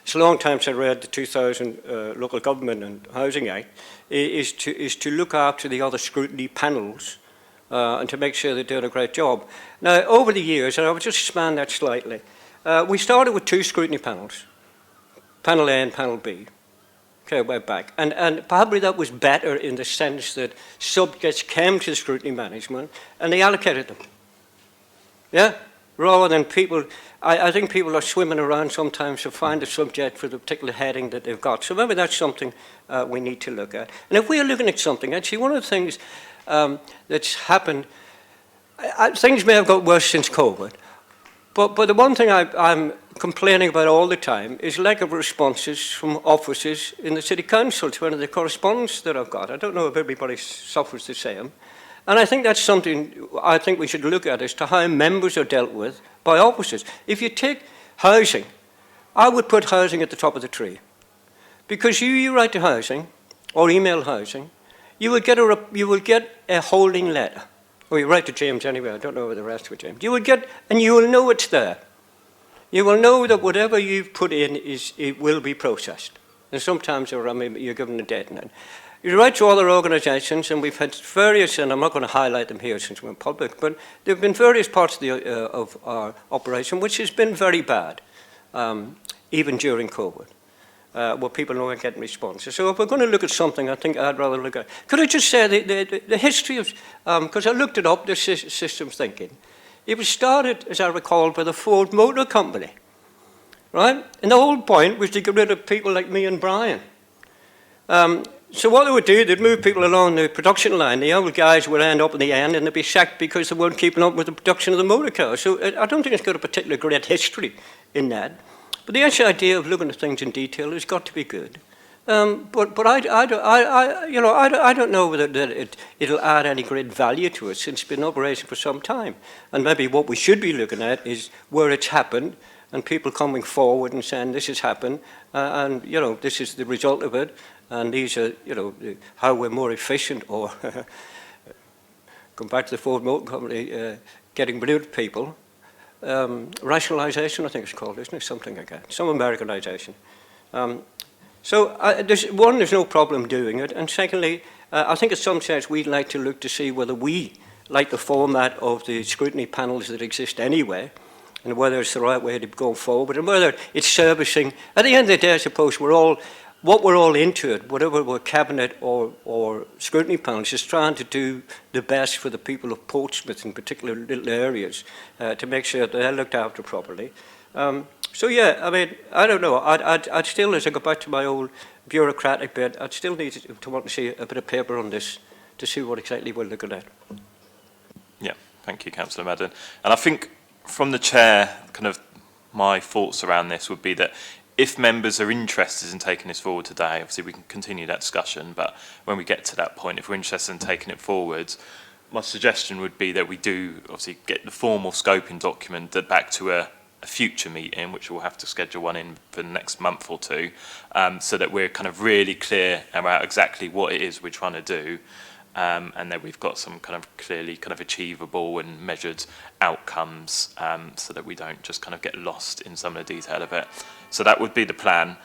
it's a long time since I read the 2000 Local Government and Housing Act, is to look after the other scrutiny panels and to make sure they're doing a great job. Now, over the years, and I would just expand that slightly, we started with 2 scrutiny panels, Panel A and Panel B. Okay, way back. And probably that was better in the sense that subjects came to the scrutiny management and they allocated them. Yeah? Rather than people, I think people are swimming around sometimes to find a subject for the particular heading that they've got. So maybe that's something we need to look at. And if we are looking at something, actually one of the things that's happened, things may have got worse since COVID, but the one thing I'm complaining about all the time is lack of responses from officers in the City Council to any of the correspondence that I've got. I don't know if everybody suffers the same. And I think that's something I think we should look at as to how members are dealt with by officers. If you take housing, I would put housing at the top of the tree. Because you write to housing or email housing, you will get a holding letter. Or you write to James anyway, I don't know where the rest of it, James. You will get, and you will know it's there. You will know that whatever you've put in, it will be processed. And sometimes you're given a deadline. You write to other organisations, and we've had various, and I'm not going to highlight them here since we're in public, but there have been various parts of our operation which has been very bad, even during COVID, where people aren't getting responses. So if we're going to look at something, I think I'd rather look at... Could I just say the history of... Because I looked it up, the systems thinking. It was started, as I recall, by the Ford Motor Company, right? And the whole point was to get rid of people like me and Brian. So what they would do, they'd move people along the production line. The old guys would end up in the end and they'd be sacked because they weren't keeping up with the production of the motor car. So I don't think it's got a particular great history in that. But the actual idea of looking at things in detail has got to be good. But I don't know whether it'll add any great value to us since it's been in operation for some time. And maybe what we should be looking at is where it's happened and people coming forward and saying this has happened and this is the result of it and these are how we're more efficient or come back to the Ford Motor Company getting rid of people. Rationalisation, I think it's called, isn't it? Something like that. Some Americanisation. So there's no problem doing it. And secondly, I think at some stage we'd like to look to see whether we like the format of the scrutiny panels that exist anyway, and whether it's the right way to go forward, and whether it's servicing. At the end of the day, I suppose we're all into it, whatever we're cabinet or scrutiny panels, is trying to do the best for the people of Portsmouth, in particular little areas, to make sure that they're looked after properly. So yeah, I mean, I don't know. I'd still, as I go back to my old bureaucratic bit, I'd still need to want to see a bit of paper on this to see what exactly we're looking at. Yeah, thank you, Councillor Madden. And I think from the chair, kind of my thoughts around this would be that if members are interested in taking this forward today, obviously we can continue that discussion, but when we get to that point, if we're interested in taking it forward, my suggestion would be that we do obviously get the formal scoping document back to a future meeting, which we'll have to schedule one in for the next month or two, so that we're kind of really clear about exactly what it is we're trying to do. and then we've got some kind of clearly kind of achievable and measured outcomes, so that we don't just kind of get lost in some of the detail of it. So that would be the plan.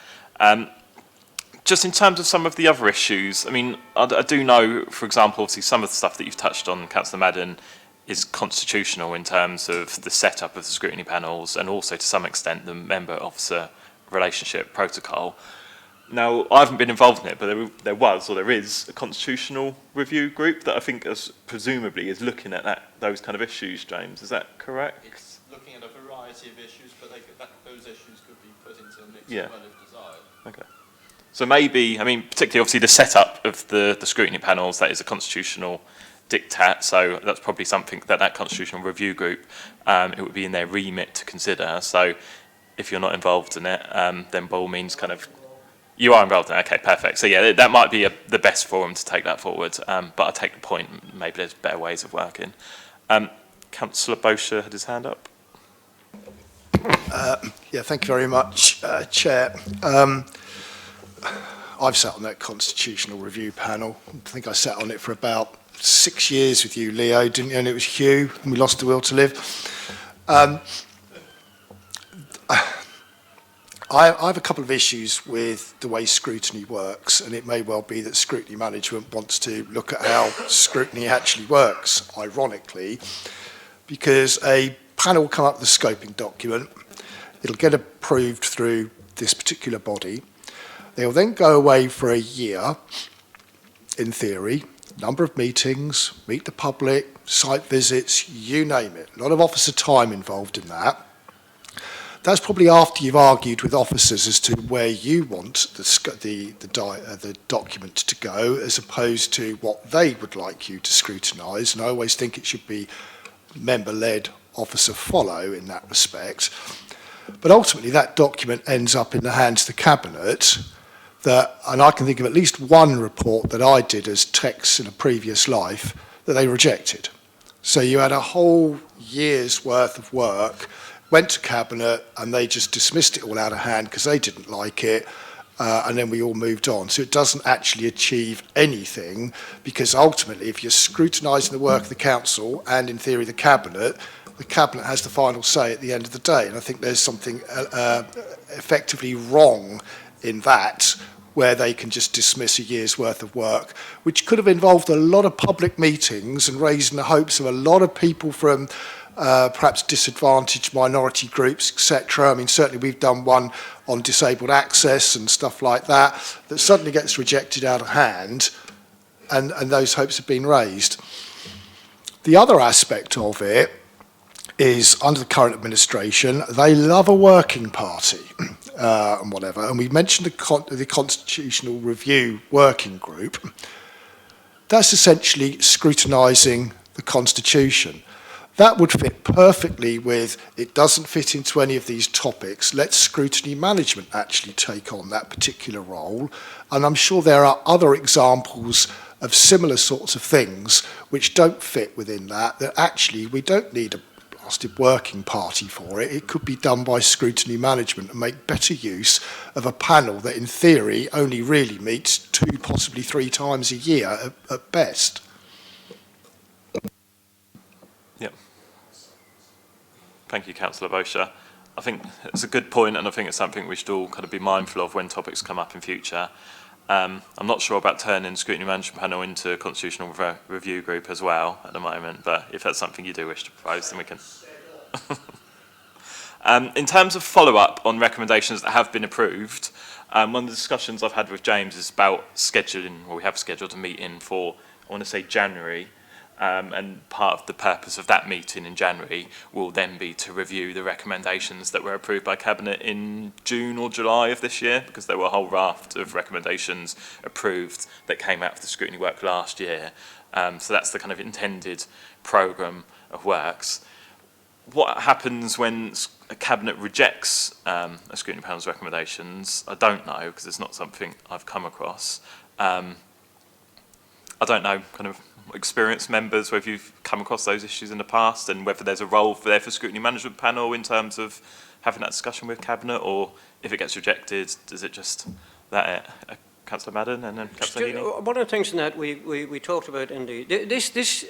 Just in terms of some of the other issues, I mean, I do know, for example, obviously some of the stuff that you've touched on, Councillor Madden, is constitutional in terms of the setup of the scrutiny panels and also to some extent the member-officer relationship protocol. Now, I haven't been involved in it, but there is a constitutional review group that I think presumably is looking at those kind of issues, James. Is that correct? It's looking at a variety of issues, but those issues could be put into a mix Yeah. as well if desired. Okay. So maybe, I mean, particularly obviously the setup of the scrutiny panels, that is a constitutional diktat, so that's probably something that constitutional review group, it would be in their remit to consider. So if you're not involved in it, then by all means kind of, you are involved in it, okay, perfect. So yeah, that might be the best forum to take that forward, but I take the point, maybe there's better ways of working. Councillor Bosher had his hand up. Yeah, thank you very much, Chair. I've sat on that constitutional review panel. I think I sat on it for about 6 years with you, Leo, didn't you? And it was Hugh, and we lost the will to live. I have a couple of issues with the way scrutiny works, and it may well be that scrutiny management wants to look at how scrutiny actually works, ironically, because a panel will come up with a scoping document, it'll get approved through this particular body, they'll then go away for a year, in theory, number of meetings, meet the public, site visits, you name it, a lot of officer time involved in that. That's probably after you've argued with officers as to where you want the document to go, as opposed to what they would like you to scrutinise. And I always think it should be member-led, officer follow in that respect. But ultimately, that document ends up in the hands of the Cabinet. And I can think of at least one report that I did as Tex in a previous life that they rejected. So you had a whole year's worth of work, went to Cabinet, and they just dismissed it all out of hand because they didn't like it, and then we all moved on. So it doesn't actually achieve anything, because ultimately, if you're scrutinising the work of the Council and, in theory, the Cabinet has the final say at the end of the day. And I think there's something effectively wrong in that, where they can just dismiss a year's worth of work, which could have involved a lot of public meetings and raising the hopes of a lot of people from perhaps disadvantaged minority groups, etc. I mean, certainly we've done one on disabled access and stuff like that, that suddenly gets rejected out of hand, and those hopes have been raised. The other aspect of it is, under the current administration, they love a working party and whatever. And we mentioned the Constitutional Review Working Group. That's essentially scrutinising the Constitution. That would fit perfectly with, it doesn't fit into any of these topics, let scrutiny management actually take on that particular role. And I'm sure there are other examples of similar sorts of things which don't fit within that actually we don't need a blasted working party for it. It could be done by scrutiny management and make better use of a panel that in theory only really meets 2, possibly 3 times a year at best. Yep. Thank you, Councillor Bosher. I think it's a good point, and I think it's something we should all kind of be mindful of when topics come up in future. I'm not sure about turning the Scrutiny Management Panel into a Constitutional Review Group as well at the moment, but if that's something you do wish to propose, then we can. In terms of follow-up on recommendations that have been approved, one of the discussions I've had with James is about scheduling, or we have scheduled a meeting for, I want to say January, and part of the purpose of that meeting in January will then be to review the recommendations that were approved by Cabinet in June or July of this year, because there were a whole raft of recommendations approved that came out of the scrutiny work last year. So that's the kind of intended programme of works. What happens when a Cabinet rejects a scrutiny panel's recommendations? I don't know, because it's not something I've come across. I don't know, kind of experienced members, whether you've come across those issues in the past and whether there's a role there for Scrutiny Management Panel in terms of having that discussion with Cabinet, or if it gets rejected, does it just that Councillor Madden and then Councillor Heaney. One of the things in that we talked about in this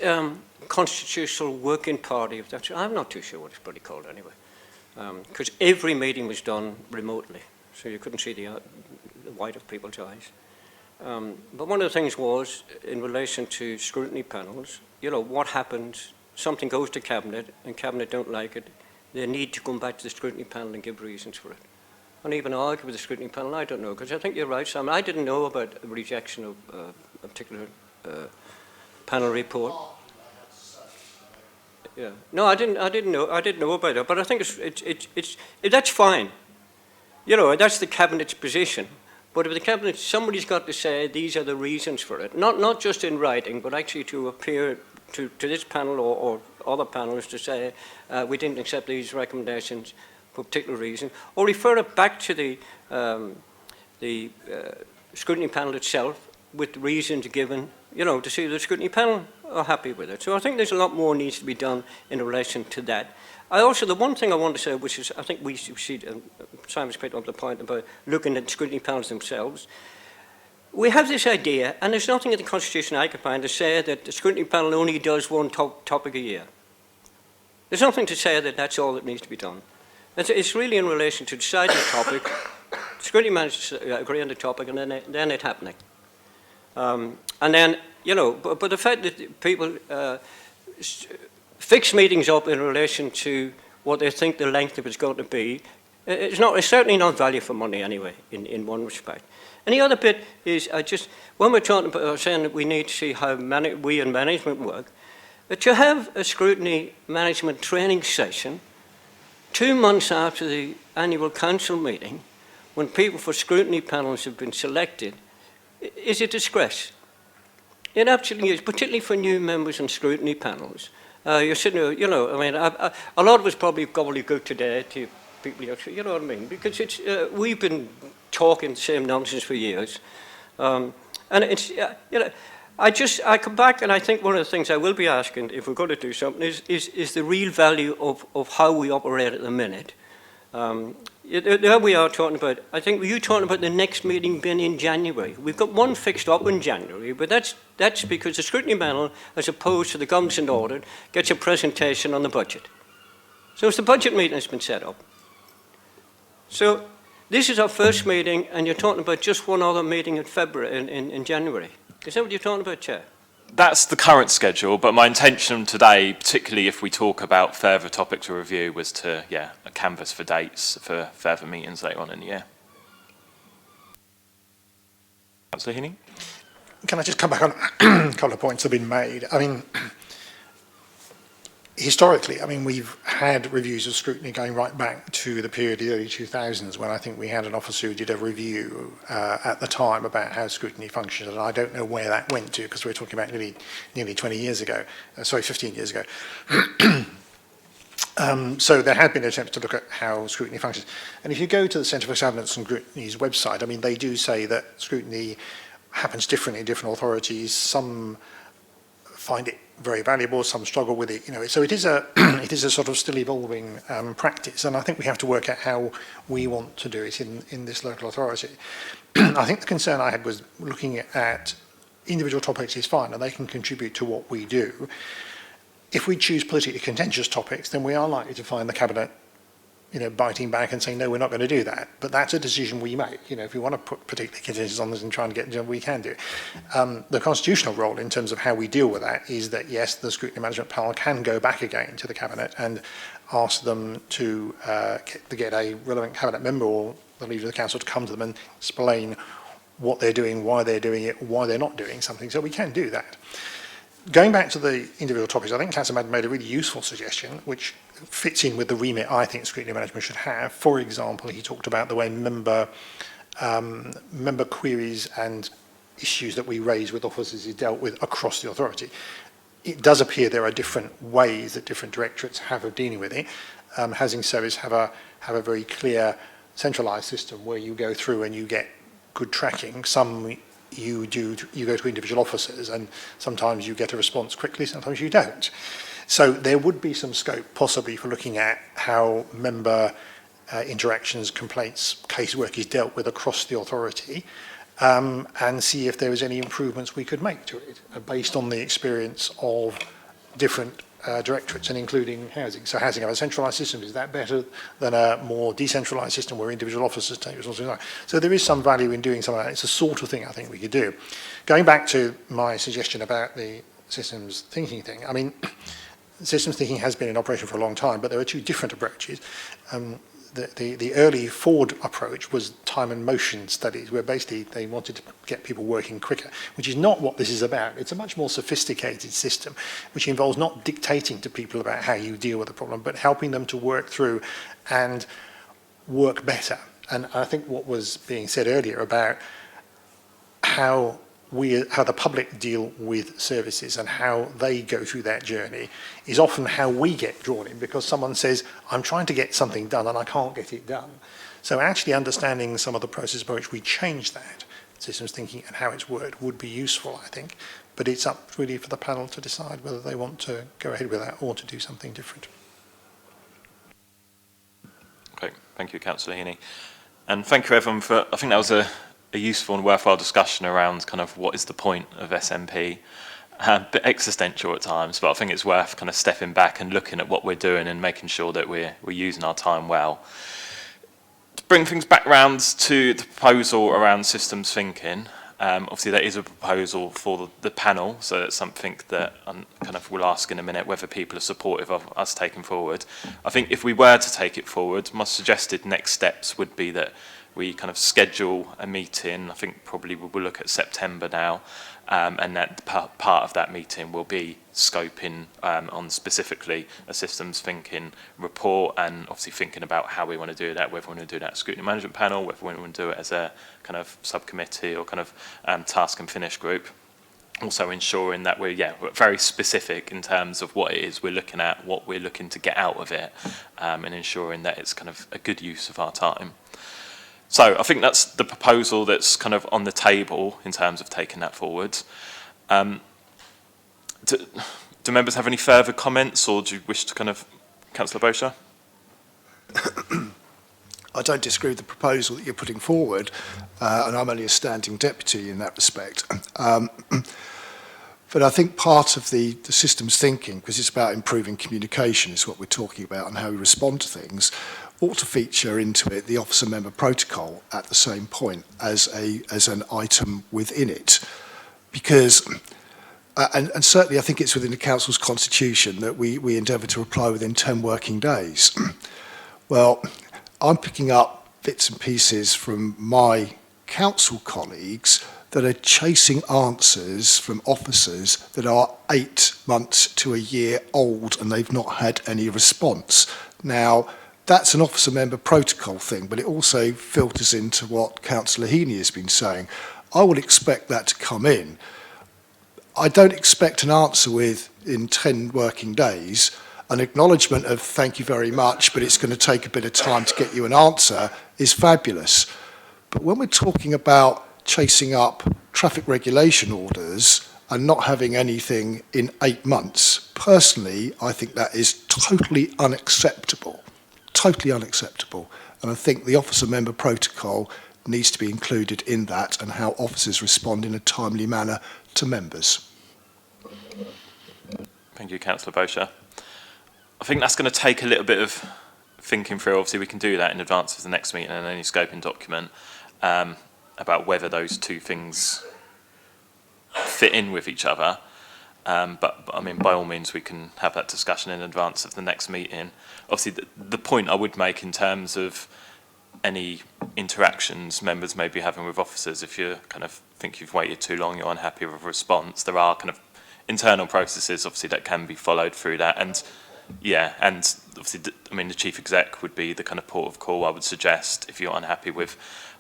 constitutional working party, I'm not too sure what it's bloody called anyway, because every meeting was done remotely, so you couldn't see the white of people's eyes. But one of the things was, in relation to scrutiny panels, you know, what happens, something goes to Cabinet and Cabinet don't like it, they need to come back to the scrutiny panel and give reasons for it. And even argue with the scrutiny panel, I don't know, because I think you're right, Sam. I didn't know about a rejection of a particular panel report. Yeah, no, I didn't know about it. But I think that's fine. You know, that's the Cabinet's position. But if the Cabinet, somebody's got to say these are the reasons for it, not just in writing, but actually to appear to this panel or other panels to say we didn't accept these recommendations for a particular reason, or refer it back to the scrutiny panel itself with reasons given, you know, to see the scrutiny panel are happy with it. So I think there's a lot more needs to be done in relation to that. The one thing I want to say, which is, I think we see, Simon's picked up the point about looking at scrutiny panels themselves. We have this idea, and there's nothing in the Constitution I can find to say that the scrutiny panel only does one topic a year. There's nothing to say that that's all that needs to be done. It's really in relation to deciding the topic, scrutiny managers agree on the topic, and then it happening. And then, you know, but the fact that people fix meetings up in relation to what they think the length of it's going to be, it's certainly not value for money anyway, in one respect. And the other bit is, when we're talking about saying that we need to see how we in management work, to have a scrutiny management training session 2 months after the annual council meeting, when people for scrutiny panels have been selected, is a disgrace. It absolutely is, particularly for new members on scrutiny panels. You're sitting there, you know, I mean, a lot of us probably gobbledygook today to people, you know what I mean? Because we've been talking the same nonsense for years. And it's, you know, I come back and I think one of the things I will be asking, if we're going to do something, is the real value of how we operate at the minute. There we are talking about, I think you talking about the next meeting being in January. We've got one fixed up in January, but that's because the scrutiny panel, as opposed to the governance and audit, gets a presentation on the budget. So it's the budget meeting that's been set up. So this is our first meeting, and you're talking about just one other meeting in February, in January. Is that what you're talking about, Chair? That's the current schedule, but my intention today, particularly if we talk about further topics to review, was to, a canvas for dates for further meetings later on in the year. Councillor Heaney? Can I just come back on a couple of points that have been made? I mean, historically, I mean, we've had reviews of scrutiny going right back to the period of the early 2000s, when I think we had an officer who did a review at the time about how scrutiny functioned, and I don't know where that went to, because we're talking about nearly 20 years ago, 15 years ago. So there had been attempts to look at how scrutiny functions. And if you go to the Centre for Governance and Scrutiny's website, I mean, they do say that scrutiny happens differently in different authorities. Some find it very valuable, some struggle with it, you know. So it is a sort of still evolving practice, and I think we have to work out how we want to do it in this local authority. I think the concern I had was looking at individual topics is fine, and they can contribute to what we do. If we choose politically contentious topics, then we are likely to find the Cabinet, you know, biting back and saying, no, we're not going to do that. But that's a decision we make. You know, if we want to put particularly contentious on this and try and get, you know, we can do. The constitutional role in terms of how we deal with that is that, yes, the Scrutiny Management Panel can go back again to the Cabinet and ask them to get a relevant Cabinet member or the Leader of the Council to come to them and explain what they're doing, why they're doing it, why they're not doing something. So we can do that. Going back to the individual topics, I think Councillor Madden made a really useful suggestion, which fits in with the remit I think scrutiny management should have. For example, he talked about the way member queries and issues that we raise with officers is dealt with across the authority. It does appear there are different ways that different directorates have of dealing with it. Housing Service have a very clear centralised system where you go through and you get good tracking. Some you go to individual officers, and sometimes you get a response quickly, sometimes you don't. So there would be some scope possibly for looking at how member interactions, complaints, casework is dealt with across the authority, and see if there was any improvements we could make to it based on the experience of different directorates and including housing. So housing have a centralised system. Is that better than a more decentralised system where individual officers take responsibility? So there is some value in doing something like that. It's the sort of thing I think we could do. Going back to my suggestion about the systems thinking thing, I mean, systems thinking has been in operation for a long time, but there are two different approaches. The early Ford approach was time and motion studies, where basically they wanted to get people working quicker, which is not what this is about. It's a much more sophisticated system, which involves not dictating to people about how you deal with the problem, but helping them to work through and work better. And I think what was being said earlier about how the public deal with services and how they go through that journey is often how we get drawn in, because someone says, I'm trying to get something done and I can't get it done. So actually understanding some of the process by which we change that, systems thinking and how it's worked, would be useful, I think. But it's up really for the panel to decide whether they want to go ahead with that or to do something different. Great, thank you, Councillor Heaney. And thank you everyone for, I think that was a useful and worthwhile discussion around kind of what is the point of SMP. A bit existential at times, but I think it's worth kind of stepping back and looking at what we're doing and making sure that we're using our time well. To bring things back round to the proposal around systems thinking, obviously that is a proposal for the panel, so it's something that I kind of will ask in a minute whether people are supportive of us taking forward. I think if we were to take it forward, my suggested next steps would be that we kind of schedule a meeting. I think probably we'll look at September now, and that part of that meeting will be scoping on specifically a systems thinking report, and obviously thinking about how we want to do that, whether we want to do that as scrutiny management panel, whether we want to do it as a kind of subcommittee or kind of task and finish group. Also ensuring that we're very specific in terms of what it is we're looking at, what we're looking to get out of it, and ensuring that it's kind of a good use of our time. So I think that's the proposal that's kind of on the table in terms of taking that forward. Do members have any further comments, or do you wish to kind of, Councillor Bosher? I don't disagree with the proposal that you're putting forward, and I'm only a standing deputy in that respect. But I think part of the systems thinking, because it's about improving communication, is what we're talking about, and how we respond to things, ought to feature into it the officer member protocol at the same point as an item within it. Because, and certainly I think it's within the council's constitution that we endeavour to reply within 10 working days. Well, I'm picking up bits and pieces from my council colleagues that are chasing answers from officers that are 8 months to a year old and they've not had any response. Now, that's an officer member protocol thing, but it also filters into what Councillor Heaney has been saying. I would expect that to come in. I don't expect an answer in 10 working days. An acknowledgement of thank you very much, but it's going to take a bit of time to get you an answer is fabulous. But when we're talking about chasing up traffic regulation orders and not having anything in 8 months, personally, I think that is totally unacceptable. Totally unacceptable. And I think the officer member protocol needs to be included in that, and how officers respond in a timely manner to members. Thank you, Councillor Bosher. I think that's going to take a little bit of thinking through. Obviously, we can do that in advance of the next meeting and any scoping document about whether those two things fit in with each other. But I mean, by all means, we can have that discussion in advance of the next meeting. Obviously, the point I would make in terms of any interactions members may be having with officers, if you kind of think you've waited too long, you're unhappy with a response, there are kind of internal processes, obviously, that can be followed through that. And and obviously, I mean, the chief exec would be the kind of port of call, I would suggest, if you're unhappy with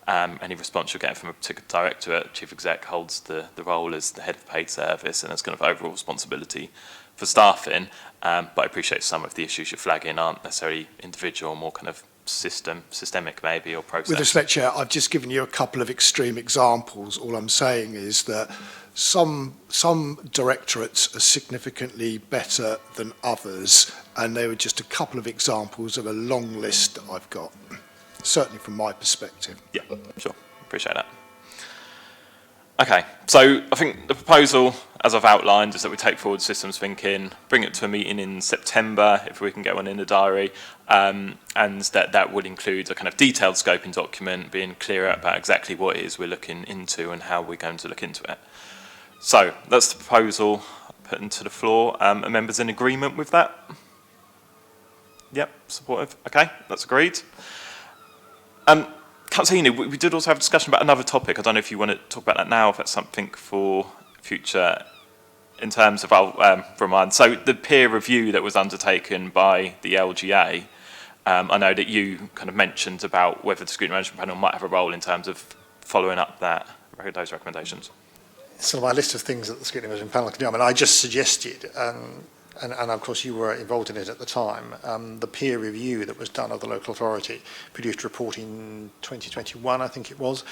any response you're getting from a particular directorate. Chief exec holds the role as the head of paid service and has kind of overall responsibility for staffing. But I appreciate some of the issues you're flagging aren't necessarily individual, more kind of systemic maybe, or process. With respect, Chair, I've just given you a couple of extreme examples. All I'm saying is that some directorates are significantly better than others, and they were just a couple of examples of a long list that I've got, certainly from my perspective. Yeah, sure. Appreciate that. Okay, so I think the proposal, as I've outlined, is that we take forward systems thinking, bring it to a meeting in September, if we can get one in the diary, and that would include a kind of detailed scoping document, being clearer about exactly what it is we're looking into and how we're going to look into it. So that's the proposal put into the floor. Are members in agreement with that? Yep, supportive. Okay, that's agreed. Councillor Heaney, we did also have a discussion about another topic. I don't know if you want to talk about that now, if that's something for future in terms of, I'll remind. So the peer review that was undertaken by the LGA, I know that you kind of mentioned about whether the Scrutiny Management Panel might have a role in terms of following up those recommendations. Sort of my list of things that the Scrutiny Management Panel can do. I mean, I just suggested, and of course you were involved in it at the time, the peer review that was done of the local authority produced a report in 2021, I think it was,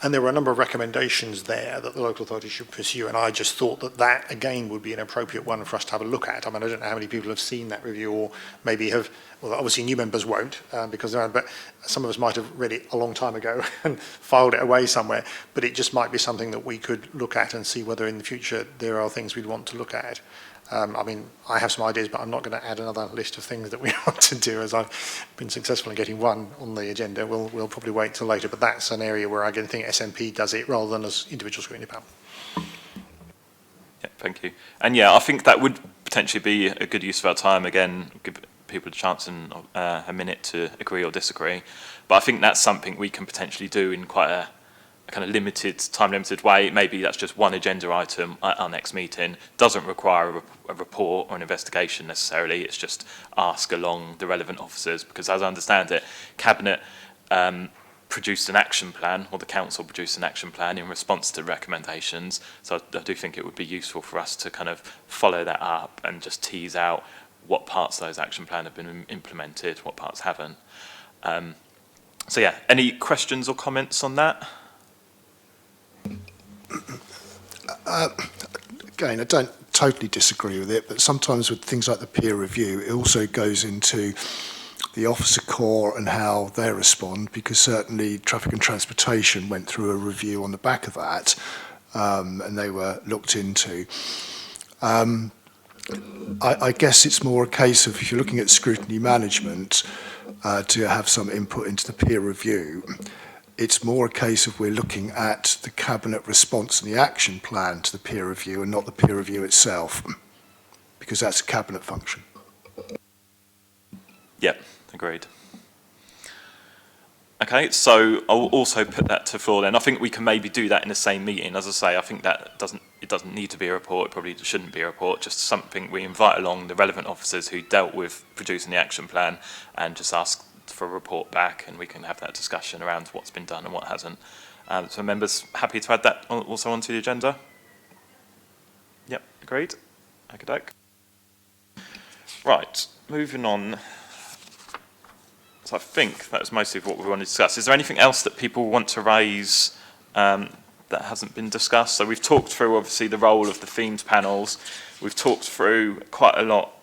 and there were a number of recommendations there that the local authority should pursue, and I just thought that that again would be an appropriate one for us to have a look at. I mean, I don't know how many people have seen that review or maybe have, well, obviously new members won't because they're, but some of us might have read it a long time ago and filed it away somewhere, but it just might be something that we could look at and see whether in the future there are things we'd want to look at. I mean, I have some ideas, but I'm not going to add another list of things that we want to do, as I've been successful in getting one on the agenda. We'll probably wait till later, but that's an area where I think SNP does it rather than as individual scrutiny panel. Yeah, thank you. And yeah, I think that would potentially be a good use of our time. Again, give people a chance and a minute to agree or disagree. But I think that's something we can potentially do in quite a kind of time-limited way. Maybe that's just one agenda item at our next meeting. Doesn't require a report or an investigation necessarily. It's just ask along the relevant officers, because as I understand it, Cabinet produced an action plan, or the Council produced an action plan in response to recommendations. So I do think it would be useful for us to kind of follow that up and just tease out what parts of those action plan have been implemented, what parts haven't. So yeah, any questions or comments on that? Again, I don't totally disagree with it, but sometimes with things like the peer review, it also goes into the officer corps and how they respond, because certainly Traffic and Transportation went through a review on the back of that, and they were looked into. I guess it's more a case of, if you're looking at scrutiny management, to have some input into the peer review, it's more a case of we're looking at the Cabinet response and the action plan to the peer review and not the peer review itself, because that's a Cabinet function. Yep, agreed. Okay, so I'll also put that to floor then. I think we can maybe do that in the same meeting. As I say, I think that it doesn't need to be a report, it probably shouldn't be a report, just something we invite along the relevant officers who dealt with producing the action plan and just ask for a report back, and we can have that discussion around what's been done and what hasn't. So members happy to add that also onto the agenda? Yep, agreed. Okey-doke. Right, moving on. So I think that was mostly what we want to discuss. Is there anything else that people want to raise that hasn't been discussed? So we've talked through obviously the role of the themed panels. We've talked through quite a lot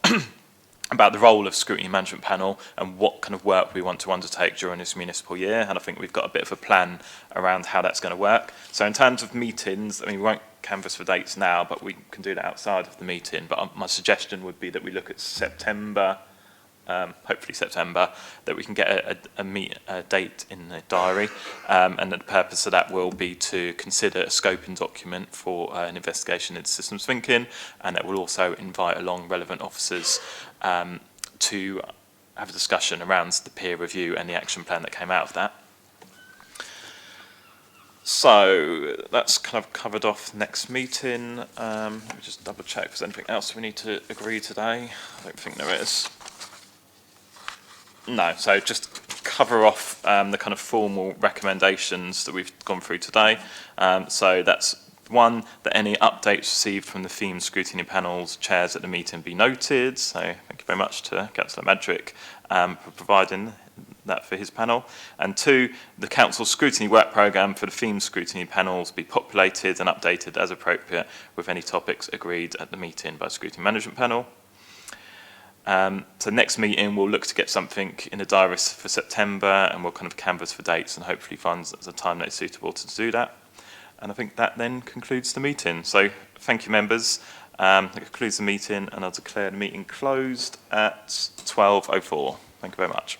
about the role of Scrutiny Management Panel and what kind of work we want to undertake during this municipal year, and I think we've got a bit of a plan around how that's going to work. So in terms of meetings, I mean, we won't canvass for dates now, but we can do that outside of the meeting. But my suggestion would be that we look at September, hopefully September, that we can get a date in the diary, and the purpose of that will be to consider a scoping document for an investigation into systems thinking, and that will also invite along relevant officers to have a discussion around the peer review and the action plan that came out of that. So that's kind of covered off next meeting. Let me just double check if there's anything else we need to agree today. I don't think there is. No, so just cover off the kind of formal recommendations that we've gone through today. So that's one, that any updates received from the themed scrutiny panels chairs at the meeting be noted. So thank you very much to Councillor Madrick for providing that for his panel. And two, the Council's scrutiny work programme for the themed scrutiny panels be populated and updated as appropriate with any topics agreed at the meeting by the Scrutiny Management Panel. So next meeting we'll look to get something in the diary for September, and we'll kind of canvass for dates and hopefully find a time that is suitable to do that. And I think that then concludes the meeting. So thank you, members. That concludes the meeting, and I'll declare the meeting closed at 12:04. Thank you very much.